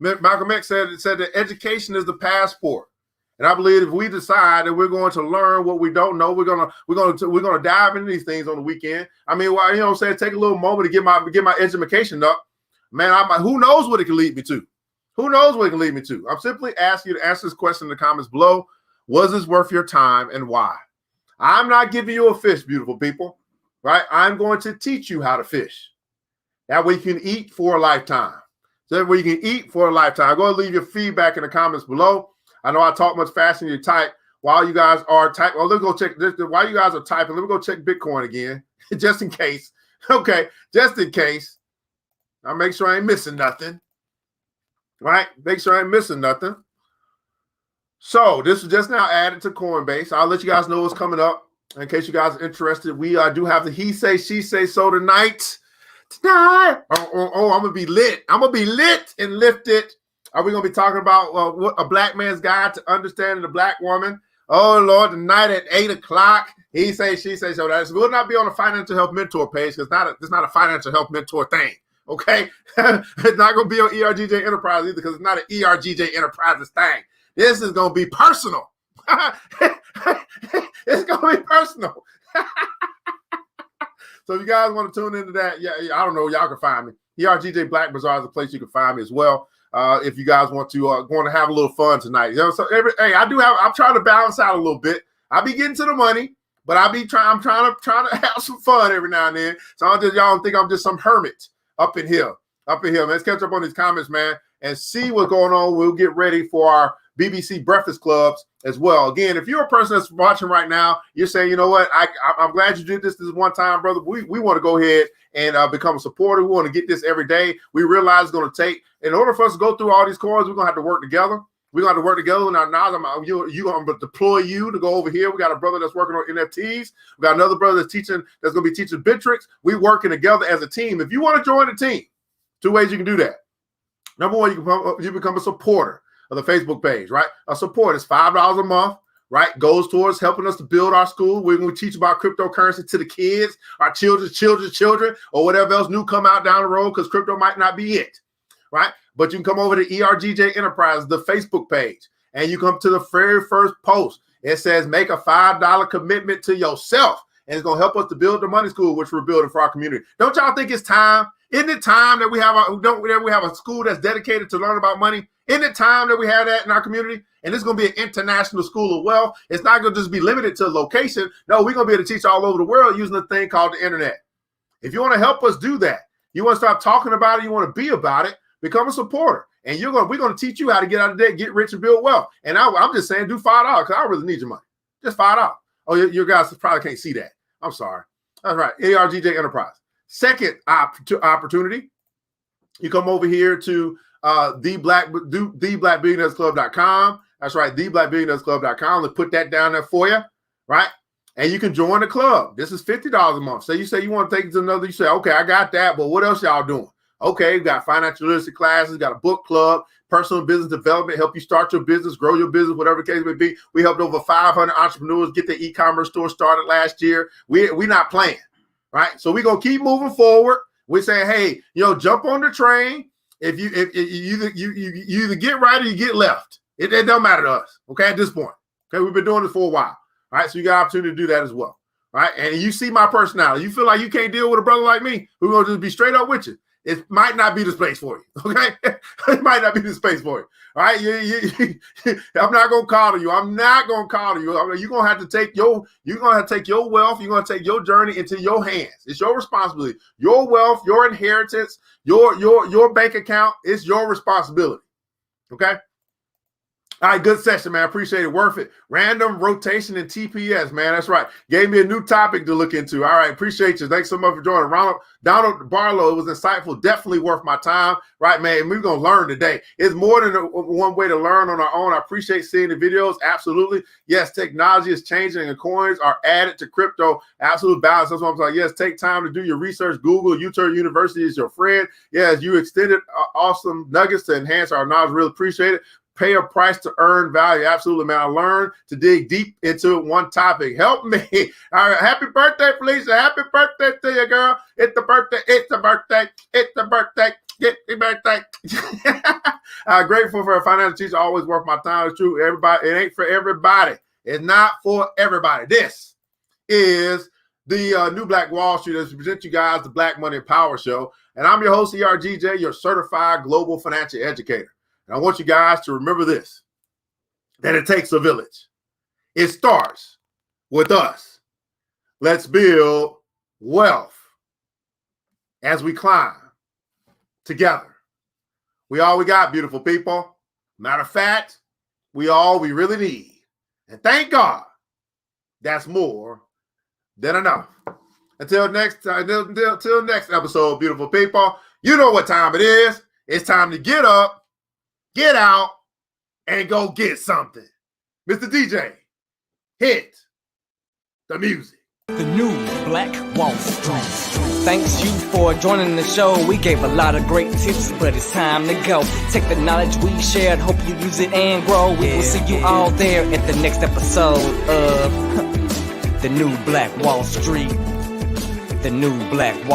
Malcolm X said that education is the passport. And I believe if we decide that we're going to learn what we don't know, we're gonna dive into these things on the weekend. I mean, well, you know what I'm saying? Take a little moment to get my education up. Man, who knows what it can lead me to? Who knows what it can lead me to? I'm simply asking you to answer this question in the comments below. Was this worth your time and why? I'm not giving you a fish, beautiful people, right? I'm going to teach you how to fish. That way you can eat for a lifetime. So that way you can eat for a lifetime. Go ahead and leave your feedback in the comments below. I know I talk much faster than you type. While you guys are typing, let's go check this. While you guys are typing, let me go check Bitcoin again, just in case. Okay, just in case. I'll make sure I ain't missing nothing. Right? Make sure I ain't missing nothing. So this is just now added to Coinbase. I'll let you guys know what's coming up in case you guys are interested. We do have the He Say, She Say So tonight. Tonight. Oh, I'm going to be lit. I'm going to be lit and lifted. Are we going to be talking about what a black man's guide to understanding the black woman? Oh, Lord, tonight at 8 o'clock. He Say, She Say So. That will not be on the Financial Health Mentor page because it's not a Financial Health Mentor thing. Okay? It's not going to be on ERGJ Enterprise either because it's not an ERGJ Enterprises thing. This is going to be personal. It's going to be personal. So if you guys want to tune into that, yeah, I don't know, y'all can find me. ERGJ Black Bazaar is a place you can find me as well. If you guys want to have a little fun tonight. You know, so I'm trying to balance out a little bit. I'll be getting to the money, but I'm trying to have some fun every now and then. So y'all don't think I'm just some hermit up in here. Man, let's catch up on these comments, man, and see what's going on. We'll get ready for our BBC Breakfast Clubs as well. Again, if you're a person that's watching right now, you're saying, you know what, I'm glad you did this one time, brother. We want to go ahead and become a supporter. We want to get this every day. We realize it's going to take, in order for us to go through all these coins, we're going to have to work together. We're going to have to work together. Now, I'm going to deploy you to go over here. We got a brother that's working on NFTs. We got another brother that's going to be teaching Bittrex. We working together as a team. If you want to join the team, two ways you can do that. Number one, you become a supporter of the Facebook page, right? A support is $5 a month, right? Goes towards helping us to build our school. We're going to teach about cryptocurrency to the kids, our children, or whatever else new come out down the road because crypto might not be it, right? But you can come over to ERGJ Enterprise, the Facebook page, and you come to the very first post. It says make a $5 commitment to yourself, and it's going to help us to build the money school, which we're building for our community. Don't y'all think it's time? Isn't it time that we have a school that's dedicated to learn about money? Isn't it time that we have that in our community? And it's going to be an international school of wealth. It's not going to just be limited to a location. No, we're going to be able to teach all over the world using a thing called the internet. If you want to help us do that, you want to start talking about it, you want to be about it, become a supporter. And we're going to teach you how to get out of debt, get rich, and build wealth. And I'm just saying, do $5 because I really need your money. Just $5. Oh, you guys probably can't see that. I'm sorry. That's right. ARGJ Enterprise. Second opportunity, you come over here to theblackbillionairesclub.com. That's right, theblackbillionairesclub.com. Let's put that down there for you, right? And you can join the club. This is $50 a month. So you say you want to take it to another, you say, okay, I got that, but what else y'all doing? Okay, we got financial literacy classes, got a book club, personal business development, help you start your business, grow your business, whatever the case may be. We helped over 500 entrepreneurs get their e-commerce store started last year. We're not playing, right? So we're going to keep moving forward. We're saying, hey, jump on the train. If you either get right or you get left. It don't matter to us, okay, at this point. Okay, we've been doing this for a while. All right, so you got an opportunity to do that as well. All right, and you see my personality. You feel like you can't deal with a brother like me who's going to just be straight up with you. It might not be the space for you, okay? It might not be the space for you. All right, I'm not gonna call you. I'm not gonna call you. You're gonna have to take your wealth. You're gonna take your journey into your hands. It's your responsibility. Your wealth, your inheritance, your bank account. It's your responsibility. Okay. All right, good session, man. Appreciate it. Worth it. Random rotation and TPS, man. That's right. Gave me a new topic to look into. All right, appreciate you. Thanks so much for joining. Donald Barlow, it was insightful. Definitely worth my time. Right, man. We're going to learn today. It's more than one way to learn on our own. I appreciate seeing the videos. Absolutely. Yes, technology is changing and coins are added to crypto. Absolute balance. That's what I'm saying. Yes, take time to do your research. Google, U-Turn University is your friend. Yes, you extended awesome nuggets to enhance our knowledge. Really appreciate it. Pay a price to earn value. Absolutely, man. I learned to dig deep into one topic. Help me. All right. Happy birthday, Felicia. Happy birthday to you, girl. It's the birthday. It's the birthday. It's the birthday. Get back. Grateful for a financial teacher. Always worth my time. It's true. Everybody, it ain't for everybody. It's not for everybody. This is the New Black Wall Street as we present you guys the Black Money Power Show. And I'm your host, ERGJ, your certified global financial educator. And I want you guys to remember this, that it takes a village. It starts with us. Let's build wealth as we climb together. We all we got, beautiful people. Matter of fact, we really need. And thank God, that's more than enough. Until next episode, beautiful people, you know what time it is. It's time to get up, get out, and go get something. Mr. DJ, hit the music. The new Black Wall Street. Thanks you for joining the show. We gave a lot of great tips, but it's time to go. Take the knowledge we shared, hope you use it and grow. We will see you all there at the next episode of The New Black Wall Street. The New Black Wall